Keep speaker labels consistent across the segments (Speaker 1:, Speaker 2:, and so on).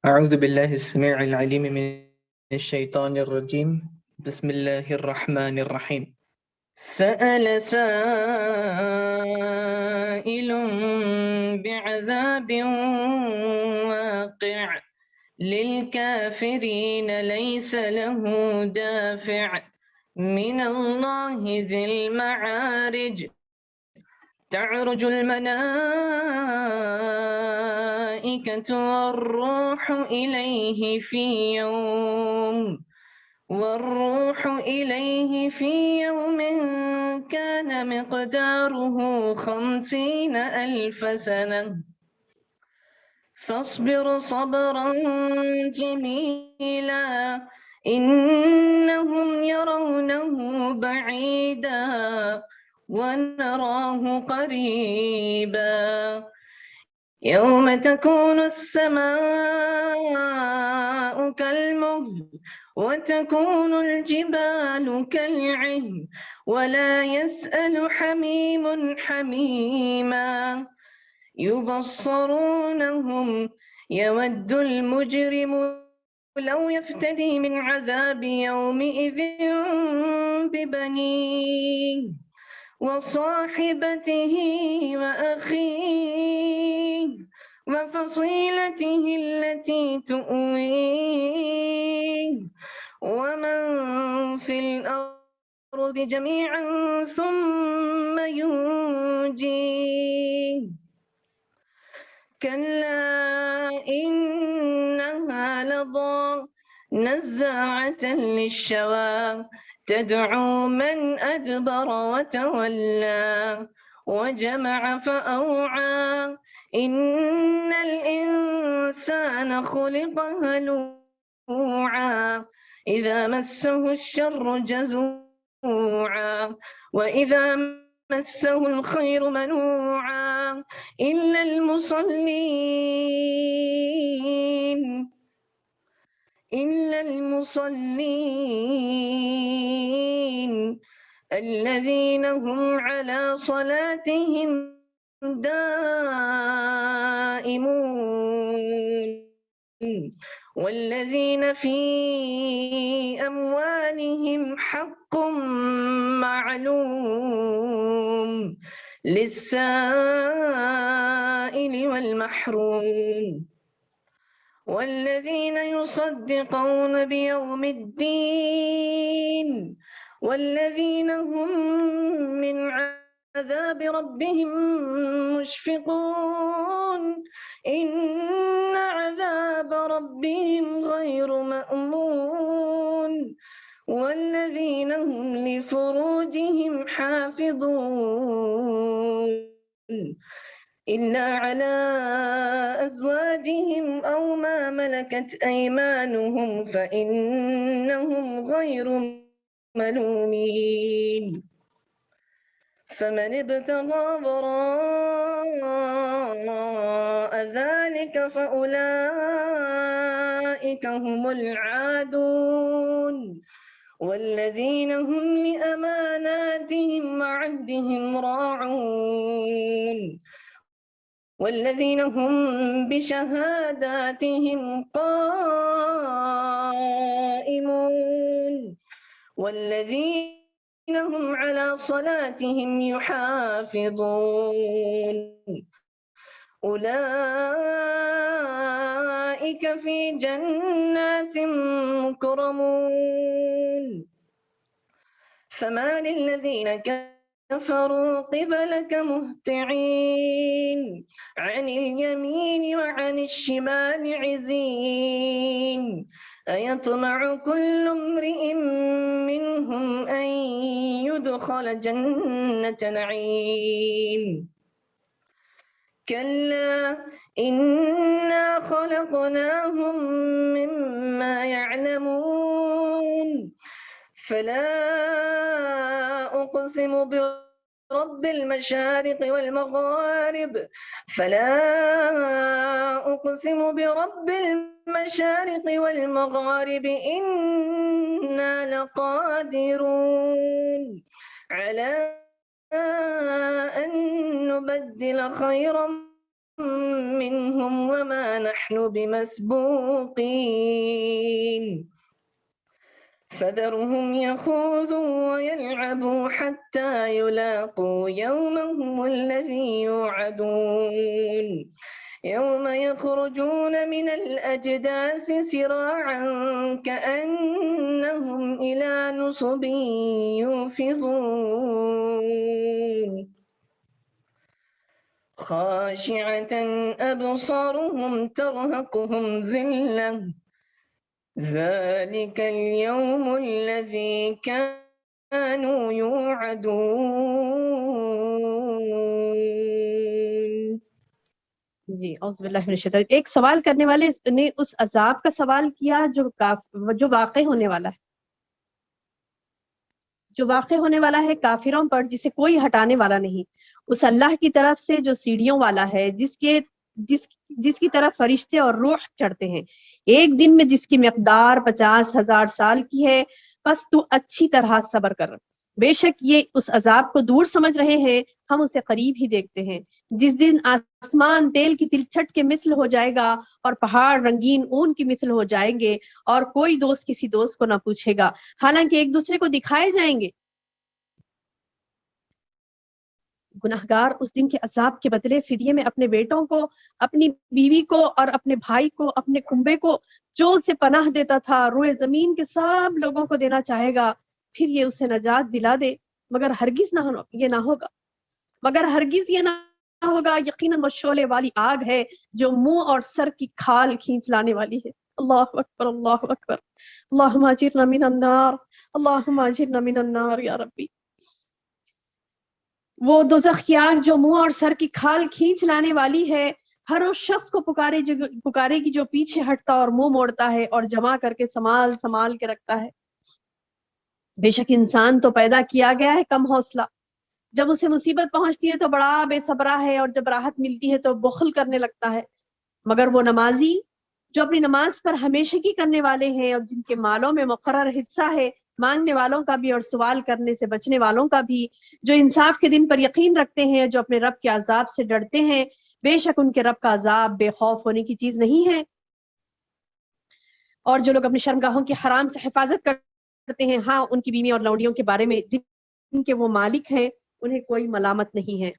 Speaker 1: أعوذ بالله السميع العليم من الشيطان الرجيم. بسم الله الرحمن الرحيم. سأل سائل بعذاب واقع للكافرين ليس له دافع من الله ذي المعارج. تعرج الملائكة والروح إليه في يوم كان مقداره 50,000 سنة. فاصبر صبرا جميلا إنهم يرونه بعيدا ونراه قريبا. يوم تكون السماء كالمهل وتكون الجبال كالعهن ولا يسأل حميم حميما. يبصرونهم يود المجرم لو يفتدي من عذاب يومئذ ببنيه وصاحبته وأخيه وفصيلته التي تؤويه ومن في الأرض جميعا ثم ينجيه. كلا إنها لظى نزاعة للشوى تدعو من أدبر وتولى وجمع فأوعى. إن الإنسان خلق هلوعا إذا مسه الشر جزوعا وإذا مسه الخير منوعا إلا المصلين الذين هم على صلاتهم دائمون والذين في أموالهم حق معلوم للسائل والمحروم. والذين يصدقون بيوم الدين والذين هم من عذاب ربهم مشفقون إن عذاب ربهم غير مأمون. والذين هم لفروجهم حافظون إلا على أزواجهم أو ما ملكت أيمانهم فإنهم غير ملومين. فمن ابتغى وراء ذلك فأولئك هم العادون والذين هم لأماناتهم وعهدهم راعون والذين هم بشهاداتهم قائمون والذين هم على صلاتهم يحافظون أولئك في جنات مكرمون. فما للذين كفروا قبلك مهطعين عن اليمين وعن الشمال عزين. أيطمع كل امرئ منهم أن يدخل جنة نعيم. كلا إنا خلقناهم مما يعلمون. فلا أقسم برب المشارق والمغارب إنا لقادرون على أن نبدل خيرا منهم وما نحن بمسبوقين فذرهم يخوضوا ويلعبوا حتى يلاقوا يومهم الذي يوعدون يوم يخرجون من الأجداث سراعا كأنهم إلى نصب يوفضون خاشعة أبصارهم ترهقهم ذلة ذلك اليوم الذي كانوا يوعدون.
Speaker 2: جی اعوذ باللہ من الشیطان. ایک سوال کرنے والے نے اس عذاب کا سوال کیا جو واقع ہونے والا ہے، جو واقع ہونے والا ہے کافروں پر، جسے کوئی ہٹانے والا نہیں، اس اللہ کی طرف سے جو سیڑھیوں والا ہے، جس کی طرف فرشتے اور روح چڑھتے ہیں، ایک دن میں جس کی مقدار 50,000 سال کی ہے. بس تو اچھی طرح صبر کر. بے شک یہ اس عذاب کو دور سمجھ رہے ہیں، ہم اسے قریب ہی دیکھتے ہیں. جس دن آسمان تیل کی تلچھٹ کے مثل ہو جائے گا اور پہاڑ رنگین اون کی مثل ہو جائیں گے، اور کوئی دوست کسی دوست کو نہ پوچھے گا، حالانکہ ایک دوسرے کو دکھائے جائیں گے. گناہگار اس دن کے عذاب کے بدلے فدیے میں اپنے بیٹوں کو، اپنی بیوی کو اور اپنے بھائی کو، اپنے کنبے کو جو اسے پناہ دیتا تھا، روئے زمین کے سب لوگوں کو دینا چاہے گا. پھر یہ اسے نجات دلا دے، مگر ہرگز یہ نہ ہوگا، یقیناً وہ شعلے والی آگ ہے جو منہ اور سر کی کھال کھینچ لانے والی ہے. اللہ اکبر، اللہ اکبر. اللہم اجرنا من النار، اللہم اجرنا من النار یا ربی. وہ دوزخ کی آگ جو منہ اور سر کی کھال کھینچ لانے والی ہے، ہر اس شخص کو پکارے گی جو پیچھے ہٹتا اور منہ موڑتا ہے اور جمع کر کے سنبھال کے رکھتا ہے. بے شک انسان تو پیدا کیا گیا ہے کم حوصلہ، جب اسے مصیبت پہنچتی ہے تو بڑا بے صبرا ہے، اور جب راحت ملتی ہے تو بخل کرنے لگتا ہے. مگر وہ نمازی جو اپنی نماز پر ہمیشگی کرنے والے ہیں، اور جن کے مالوں میں مقرر حصہ ہے، مانگنے والوں کا بھی اور سوال کرنے سے بچنے والوں کا بھی، جو انصاف کے دن پر یقین رکھتے ہیں، جو اپنے رب کے عذاب سے ڈرتے ہیں، بے شک ان کے رب کا عذاب بے خوف ہونے کی چیز نہیں ہے. اور جو لوگ اپنی شرمگاہوں کی حرام سے حفاظت کرتے ہیں، ہاں ان کی بیوی اور لونڈیوں کے بارے میں جن کے وہ مالک ہیں انہیں کوئی ملامت نہیں ہے.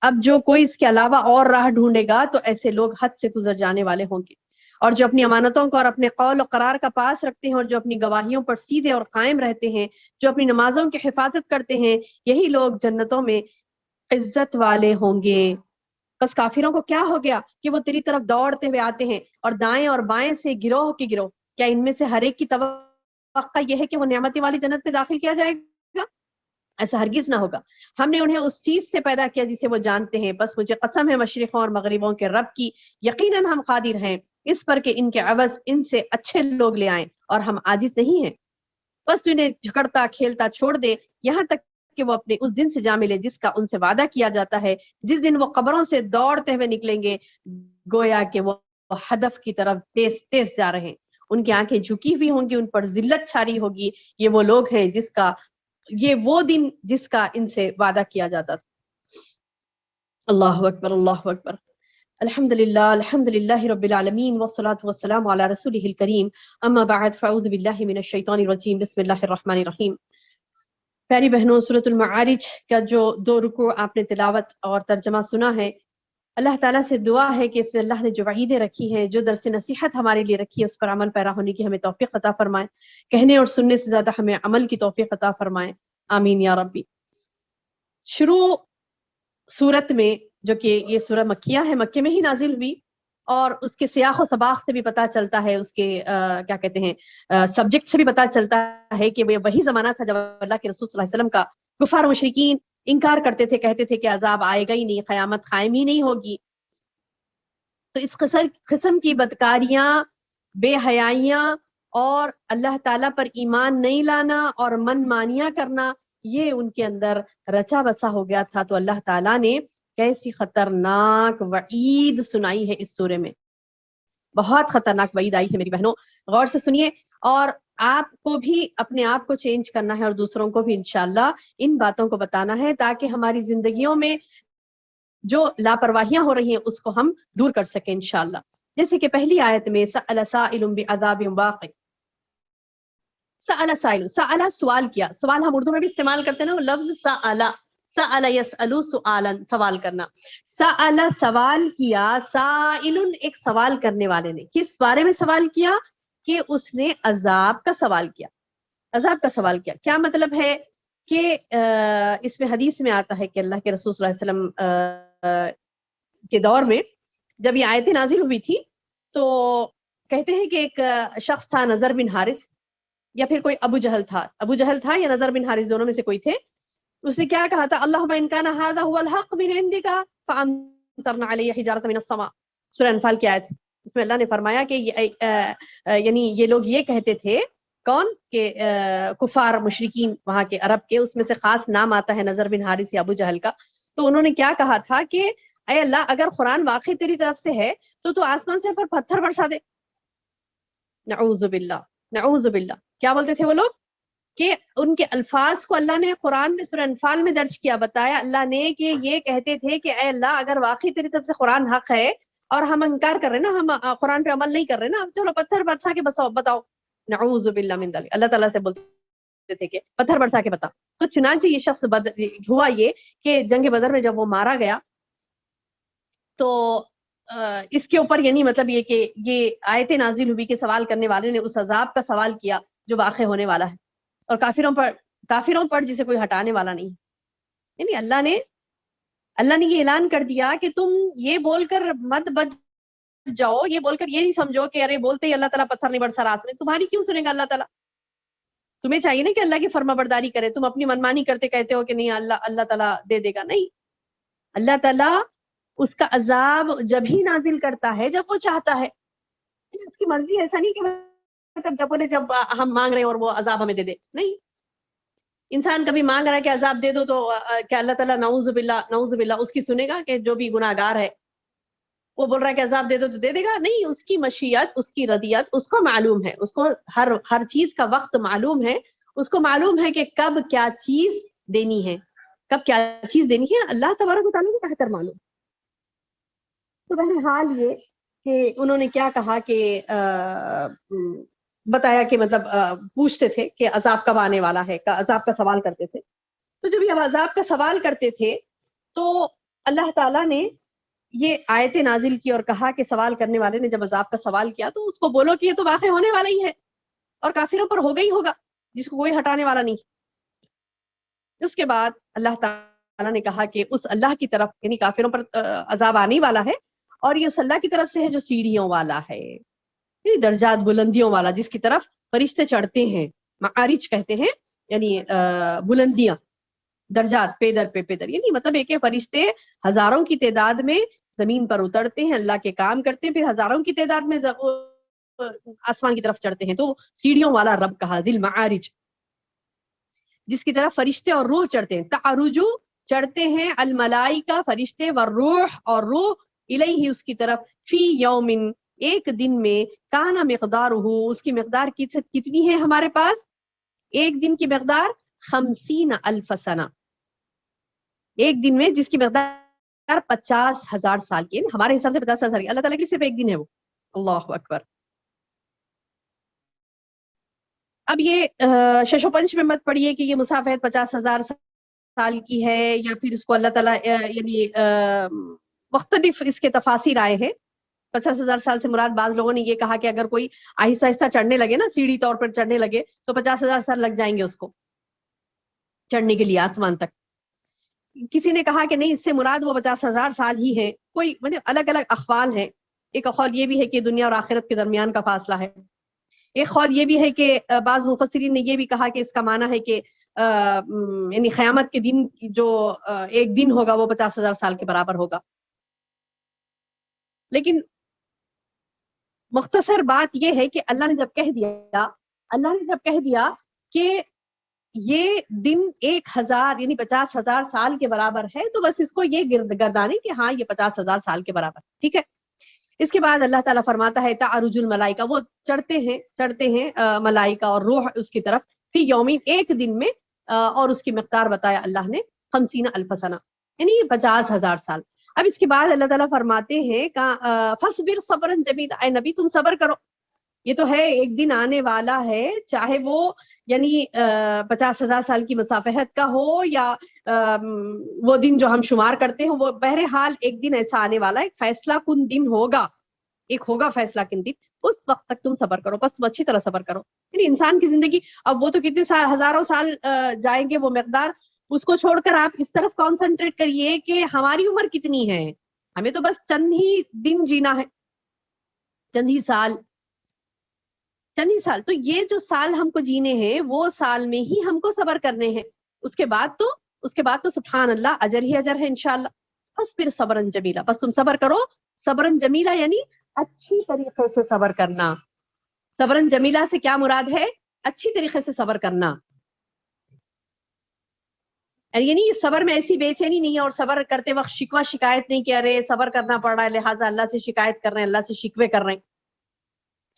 Speaker 2: اب جو کوئی اس کے علاوہ اور راہ ڈھونڈے گا تو ایسے لوگ حد سے گزر جانے والے ہوں گے. اور جو اپنی امانتوں کو اور اپنے قول و قرار کا پاس رکھتے ہیں، اور جو اپنی گواہیوں پر سیدھے اور قائم رہتے ہیں، جو اپنی نمازوں کی حفاظت کرتے ہیں، یہی لوگ جنتوں میں عزت والے ہوں گے. بس کافروں کو کیا ہو گیا کہ وہ تیری طرف دوڑتے ہوئے آتے ہیں، اور دائیں اور بائیں سے گروہ کے گروہ. کیا ان میں سے ہر ایک کی توقع یہ ہے کہ وہ نعمتی والی جنت میں داخل کیا جائے گا؟ ایسا ہرگز نہ ہوگا. ہم نے انہیں اس چیز سے پیدا کیا جسے وہ جانتے ہیں. بس مجھے قسم ہے مشرقوں اور مغربوں کے رب کی، یقیناً ہم قادر ہیں اس پر کہ ان کے عوض ان سے اچھے لوگ لے آئیں، اور ہم عاجز نہیں ہیں. بس تو انہیں جھگڑتا کھیلتا چھوڑ دے یہاں تک کہ وہ اپنے اس دن سے جا ملے جس کا ان سے وعدہ کیا جاتا ہے، جس دن وہ قبروں سے دوڑتے ہوئے نکلیں گے گویا کہ وہ ہدف کی طرف تیز تیز جا رہے ہیں. ان کی آنکھیں جھکی ہوئی ہوں گی، ان پر ذلت چھاری ہوگی. یہ وہ لوگ ہیں یہ وہ دن جس کا ان سے وعدہ کیا جاتا تھا. اللہ اکبر، اللہ اکبر. الحمدللہ رب العالمین والصلاة والسلام علی رسولہ الکریم. اما بعد فاعوذ باللہ من الشیطان الرجیم. بسم اللہ الرحمن الرحیم. پیاری بہنوں، سورۃ المعارج کا جو 2 رکوع آپ نے تلاوت اور ترجمہ سنا ہے، اللہ تعالیٰ سے دعا ہے کہ اس میں اللہ نے جو وعیدیں رکھی ہیں، جو درس نصیحت ہمارے لیے رکھی ہے، اس پر عمل پیرا ہونے کی ہمیں توفیق عطا فرمائے. کہنے اور سننے سے زیادہ ہمیں عمل کی توفیق عطا فرمائے. آمین یا ربی. شروع سورت میں، جو کہ یہ سورہ مکیہ ہے، مکے میں ہی نازل ہوئی، اور اس کے سیاق و سباق سے بھی پتہ چلتا ہے، اس کے کیا کہتے ہیں سبجیکٹ سے بھی پتہ چلتا ہے کہ وہ وہی زمانہ تھا جب اللہ کے رسول صلی اللہ علیہ وسلم کا کفار و مشرکین انکار کرتے تھے، کہتے تھے کہ عذاب آئے گا ہی نہیں، قیامت قائم ہی نہیں ہوگی. تو اس قسم کی بدکاریاں، بے حیائیاں اور اللہ تعالیٰ پر ایمان نہیں لانا اور من مانیاں کرنا، یہ ان کے اندر رچا بسا ہو گیا تھا. تو اللہ تعالیٰ نے کیسی خطرناک وعید سنائی ہے اس سورے میں. بہت خطرناک وعید آئی ہے میری بہنوں، غور سے سنیے. اور آپ کو بھی اپنے آپ کو چینج کرنا ہے، اور دوسروں کو بھی انشاءاللہ ان باتوں کو بتانا ہے، تاکہ ہماری زندگیوں میں جو لاپرواہیاں ہو رہی ہیں اس کو ہم دور کر سکیں انشاءاللہ. جیسے کہ پہلی آیت میں سأل سائل بعذاب واقع، سأل سائل، سأل سوال کیا، سوال ہم اردو میں بھی استعمال کرتے ہیں نا، وہ لفظ سأل، سأل یسأل سؤالا، سوال کرنا. سأل سوال کیا، سائل ایک سوال کرنے والے نے. کس بارے میں سوال کیا؟ کہ اس نے عذاب کا سوال کیا. عذاب کا سوال کیا کیا مطلب ہے کہ اس میں حدیث میں آتا ہے کہ اللہ کے رسول صلی اللہ علیہ وسلم کے دور میں جب یہ آیتیں نازل ہوئی تھی تو کہتے ہیں کہ ایک شخص تھا نضر بن حارث، یا پھر کوئی ابو جہل تھا یا نضر بن حارث، دونوں میں سے کوئی تھے. اس نے کیا کہا تھا؟ اللہم ان کان ھذا هو الحق من عندک فامطرنا علیہ حجارۃ من السماء. سورہ انفال کی آیت. اس میں اللہ نے فرمایا کہ یعنی یہ لوگ یہ کہتے تھے، کون کہ کفار مشرکین وہاں کے عرب کے، اس میں سے خاص نام آتا ہے نضر بن حارث یا ابو جہل کا. تو انہوں نے کیا کہا تھا کہ اے اللہ اگر قرآن واقعی تیری طرف سے ہے تو آسمان سے پر پتھر برسا دے. نعوذ باللہ، نعوذ باللہ. کیا بولتے تھے وہ لوگ؟ کہ ان کے الفاظ کو اللہ نے قرآن میں سورہ انفال میں درج کیا، بتایا اللہ نے کہ یہ کہتے تھے کہ اے اللہ اگر واقعی تیری طرف سے قرآن حق ہے اور ہم انکار کر رہے نا، ہم قرآن پہ عمل نہیں کر رہے نا، اب چلو پتھر برسا کے بتاؤ. نعوذ باللہ من ذلک. اللہ تعالیٰ سے بولتے تھے کہ پتھر برسا کے بتا. تو چنانچہ یہ شخص ہوا یہ کہ جنگ بدر میں جب وہ مارا گیا تو اس کے اوپر یعنی مطلب یہ کہ یہ آیتیں نازل ہوئی کہ سوال کرنے والے نے اس عذاب کا سوال کیا جو واقع ہونے والا ہے، اور کافروں پر جسے کوئی ہٹانے والا نہیں. یعنی اللہ نے یہ اعلان کر دیا کہ تم یہ بول کر مت بچ جاؤ، یہ بول کر یہ نہیں سمجھو کہ ارے بولتے ہی اللہ تعالیٰ پتھر نہیں برسا راس میں، تمہاری کیوں سنے گا اللہ تعالیٰ؟ تمہیں چاہیے نا کہ اللہ کی فرما برداری کرے. تم اپنی منمانی کرتے کہتے ہو کہ نہیں اللہ تعالیٰ دے دے گا. نہیں، اللہ تعالیٰ اس کا عذاب جب ہی نازل کرتا ہے جب وہ چاہتا ہے. اس کی مرضی. ایسا نہیں کہ جب ہم مانگ رہے ہیں اور وہ عذاب ہمیں دے دے. نہیں، انسان کبھی مانگ رہا ہے کہ عذاب دے دو تو کیا اللہ تعالیٰ نعوذ باللہ اس کی سنے گا؟ کہ جو بھی گناہ گار ہے وہ بول رہا ہے کہ عذاب دے دو تو دے دے گا؟ نہیں، اس کی مشیت، اس کی ردیت اس کو معلوم ہے. اس کو ہر چیز کا وقت معلوم ہے. اس کو معلوم ہے کہ کب کیا چیز دینی ہے، کب کیا چیز دینی ہے. اللہ تبارک و تعالیٰ کو بہتر معلوم. تو بہرحال یہ کہ انہوں نے کیا کہا کہ بتایا کہ مطلب پوچھتے تھے کہ عذاب کب آنے والا ہے، عذاب کا سوال کرتے تھے. تو جب یہ عذاب کا سوال کرتے تھے تو اللہ تعالیٰ نے یہ آیتیں نازل کی اور کہا کہ سوال کرنے والے نے جب عذاب کا سوال کیا تو اس کو بولو کہ یہ تو واقع ہونے والا ہی ہے اور کافروں پر ہوگا ہی ہوگا، جس کو کوئی ہٹانے والا نہیں. اس کے بعد اللہ تعالیٰ نے کہا کہ اس اللہ کی طرف یعنی کافروں پر عذاب آنے والا ہے، اور یہ اس اللہ کی طرف سے ہے جو سیڑھیوں والا ہے، یعنی درجات بلندیوں والا، جس کی طرف فرشتے چڑھتے ہیں. معارج کہتے ہیں یعنی بلندیاں، درجات پیدر پہ پیدر. یعنی مطلب ایک فرشتے ہزاروں کی تعداد میں زمین پر اترتے ہیں، اللہ کے کام کرتے ہیں، پھر ہزاروں کی تعداد میں آسمان کی طرف چڑھتے ہیں. تو سیڑھیوں والا رب کہا، ذی المعارج، جس کی طرف فرشتے اور روح چڑھتے ہیں. تعرجو چڑھتے ہیں الملائکہ فرشتے، والروح اور روح الیہ اس کی طرف، فی یومن ایک دن میں، کانا مقدارہ اس کی مقدار کتنی ہے ہمارے پاس؟ ایک دن کی مقدار 50,000 سنہ، ایک دن میں جس کی مقدار 50,000 سال کی. ہمارے حساب سے 50,000 کی، اللہ تعالیٰ کی صرف ایک دن ہے وہ. اللہ اکبر. اب یہ ششو پنچ میں مت پڑھیے کہ یہ مسافت 50,000 سال کی ہے یا پھر اس کو اللہ تعالیٰ یعنی مختلف اس کے تفاسیر آئے ہیں. 50,000 سال سے مراد بعض لوگوں نے یہ کہا کہ اگر کوئی آہستہ آہستہ چڑھنے لگے نا، سیڑھی طور پر چڑھنے لگے تو 50,000 سال لگ جائیں گے اس کو چڑھنے کے لیے آسمان تک. کسی نے کہا کہ نہیں، اس سے مراد وہ 50,000 سال ہی ہے. کوئی مطلب الگ الگ اقوال ہیں. ایک قول یہ بھی ہے کہ دنیا اور آخرت کے درمیان کا فاصلہ ہے. ایک قول یہ بھی ہے کہ بعض مفسرین نے یہ بھی کہا کہ اس کا معنی ہے کہ یعنی قیامت کے دن جو ایک دن ہوگا وہ 50,000 سال کے برابر ہوگا. لیکن مختصر بات یہ ہے کہ اللہ نے جب کہہ دیا کہ یہ دن 1,000 یعنی 50,000 سال کے برابر ہے، تو بس اس کو یہ گردانے کہ ہاں یہ 50,000 سال کے برابر. ٹھیک ہے. اس کے بعد اللہ تعالیٰ فرماتا ہے تعرج الملائکہ، وہ چڑھتے ہیں ملائکہ اور روح اس کی طرف، فی یومین ایک دن میں، اور اس کی مقدار بتایا اللہ نے 50,000 سنہ یعنی 50,000 سال. اب اس کے بعد اللہ تعالیٰ فرماتے ہیں فصبر صبرا جمیلا، اے نبی تم صبر کرو، یہ تو ہے ایک دن آنے والا ہے، چاہے وہ یعنی 50,000 سال کی مسافت کا ہو یا وہ دن جو ہم شمار کرتے ہیں، وہ بہرحال ایک دن ایسا آنے والا ہے، ایک فیصلہ کن دن ہوگا، ایک ہوگا فیصلہ کن دن، اس وقت تک تم صبر کرو، بس اچھی طرح صبر کرو. یعنی انسان کی زندگی اب وہ تو کتنے ہزاروں سال جائیں گے وہ مقدار، اس کو چھوڑ کر آپ اس طرف کانسنٹریٹ کریے کہ ہماری عمر کتنی ہے، ہمیں تو بس چند ہی دن جینا ہے، چند ہی سال. تو یہ جو سال ہم کو جینے ہیں وہ سال میں ہی ہم کو صبر کرنے ہیں. اس کے بعد تو سبحان اللہ اجر ہی اجر ہے انشاءاللہ. بس پھر صبرن جمیلا، بس تم صبر کرو. صبرن جمیلا یعنی اچھی طریقے سے صبر کرنا. صبرن جمیلا سے کیا مراد ہے؟ اچھی طریقے سے صبر کرنا. یعنی صبر میں ایسی بے چینی نہیں ہے اور صبر کرتے وقت شکوہ شکایت نہیں کہ ارے صبر کرنا پڑ رہا ہے لہٰذا اللہ سے شکایت کر رہے ہیں، اللہ سے شکوے کر رہے ہیں.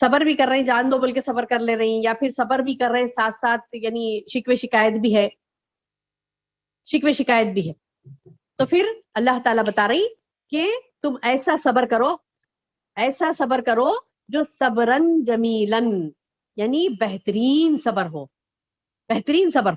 Speaker 2: صبر بھی کر رہے ہیں جان دو بول کے صبر کر لے رہی ہیں، یا پھر صبر بھی کر رہے ہیں ساتھ ساتھ یعنی شکوے شکایت بھی ہے. تو پھر اللہ تعالیٰ بتا رہی کہ تم ایسا صبر کرو جو صبرن جمیلن یعنی بہترین صبر ہو. بہترین صبر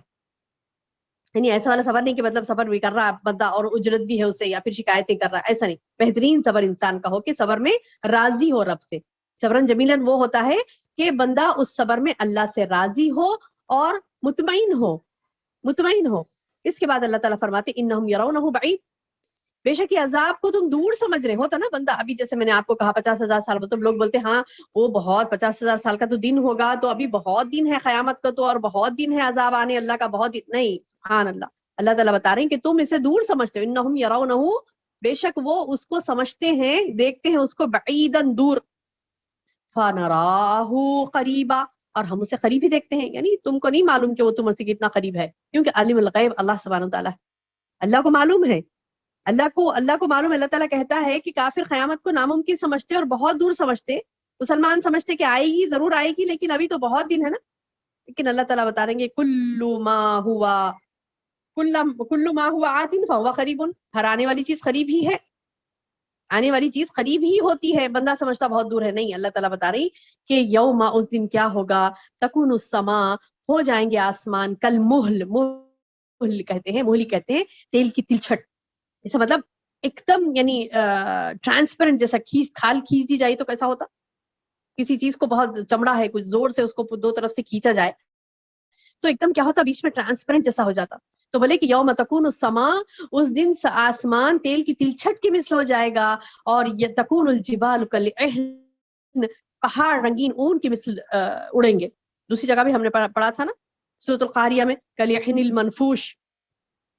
Speaker 2: یعنی ایسا والا صبر نہیں کہ مطلب صبر بھی کر رہا ہے بندہ اور اجرت بھی ہے اسے یا پھر شکایتیں کر رہا ہے، ایسا نہیں. بہترین صبر انسان کا ہو کہ صبر میں راضی ہو رب سے. صبرن جمیلن وہ ہوتا ہے کہ بندہ اس صبر میں اللہ سے راضی ہو اور مطمئن ہو. اس کے بعد اللہ تعالیٰ فرماتے انہم یرونہ بعید، بے شک یہ عذاب کو تم دور سمجھ رہے ہوتا نا بندہ. ابھی جیسے میں نے آپ کو کہا 50,000 سال، مطلب لوگ بولتے ہاں وہ بہت 50,000 سال کا تو دن ہوگا، تو ابھی بہت دن ہے قیامت کا تو، اور بہت دن ہے عذاب آنے اللہ کا، بہت دن نہیں. سبحان اللہ، اللہ تعالیٰ بتا رہے ہیں کہ تم اسے دور سمجھتے ہو. انہم یرونہ، بے شک وہ اس کو سمجھتے ہیں، دیکھتے ہیں اس کو، بعیدن دور، فنراہ قریبا، اور ہم اسے قریب ہی دیکھتے ہیں. یعنی تم کو نہیں معلوم کہ وہ تم سے کتنا قریب ہے، کیونکہ عالم الغیب اللہ سبحانہ وتعالیٰ ہے. اللہ کو معلوم ہے، اللہ کو معلوم. اللہ تعالیٰ کہتا ہے کہ کافر قیامت کو ناممکن سمجھتے اور بہت دور سمجھتے، مسلمان سمجھتے کہ آئے گی، ضرور آئے گی، لیکن ابھی تو بہت دن ہے نا. لیکن اللہ تعالیٰ بتا رہے ہیں کل ما ہوا آت فہو قریب، ہر آنے والی چیز قریب ہی ہے، آنے والی چیز قریب ہی ہوتی ہے. بندہ سمجھتا بہت دور ہے، نہیں. اللہ تعالیٰ بتا رہی کہ یوم، اس دن کیا ہوگا، تکون السماء، ہو جائیں گے آسمان، کل مہل کہتے ہیں تیل کی تلچھٹ. ایسا مطلب ایک دم یعنی ٹرانسپیرنٹ، جیسا کھال کھینچ دی جائے تو کیسا ہوتا، کسی چیز کو بہت چمڑا ہے کچھ زور سے اس کو دو طرف سے کھینچا جائے تو ایک دم کیا ہوتا، بیچ میں ٹرانسپیرنٹ جیسا ہو جاتا. تو بولے کہ یوم تکون السماء، اس دن آسمان تیل کی تلچھٹ کی مثل ہو جائے گا، اور تکون الجبال کالعہن، پہاڑ رنگین اون کی مثل اڑیں گے. دوسری جگہ بھی ہم نے پڑھا تھا نا سورۃ القاریہ میں، کالعہن المنفوش،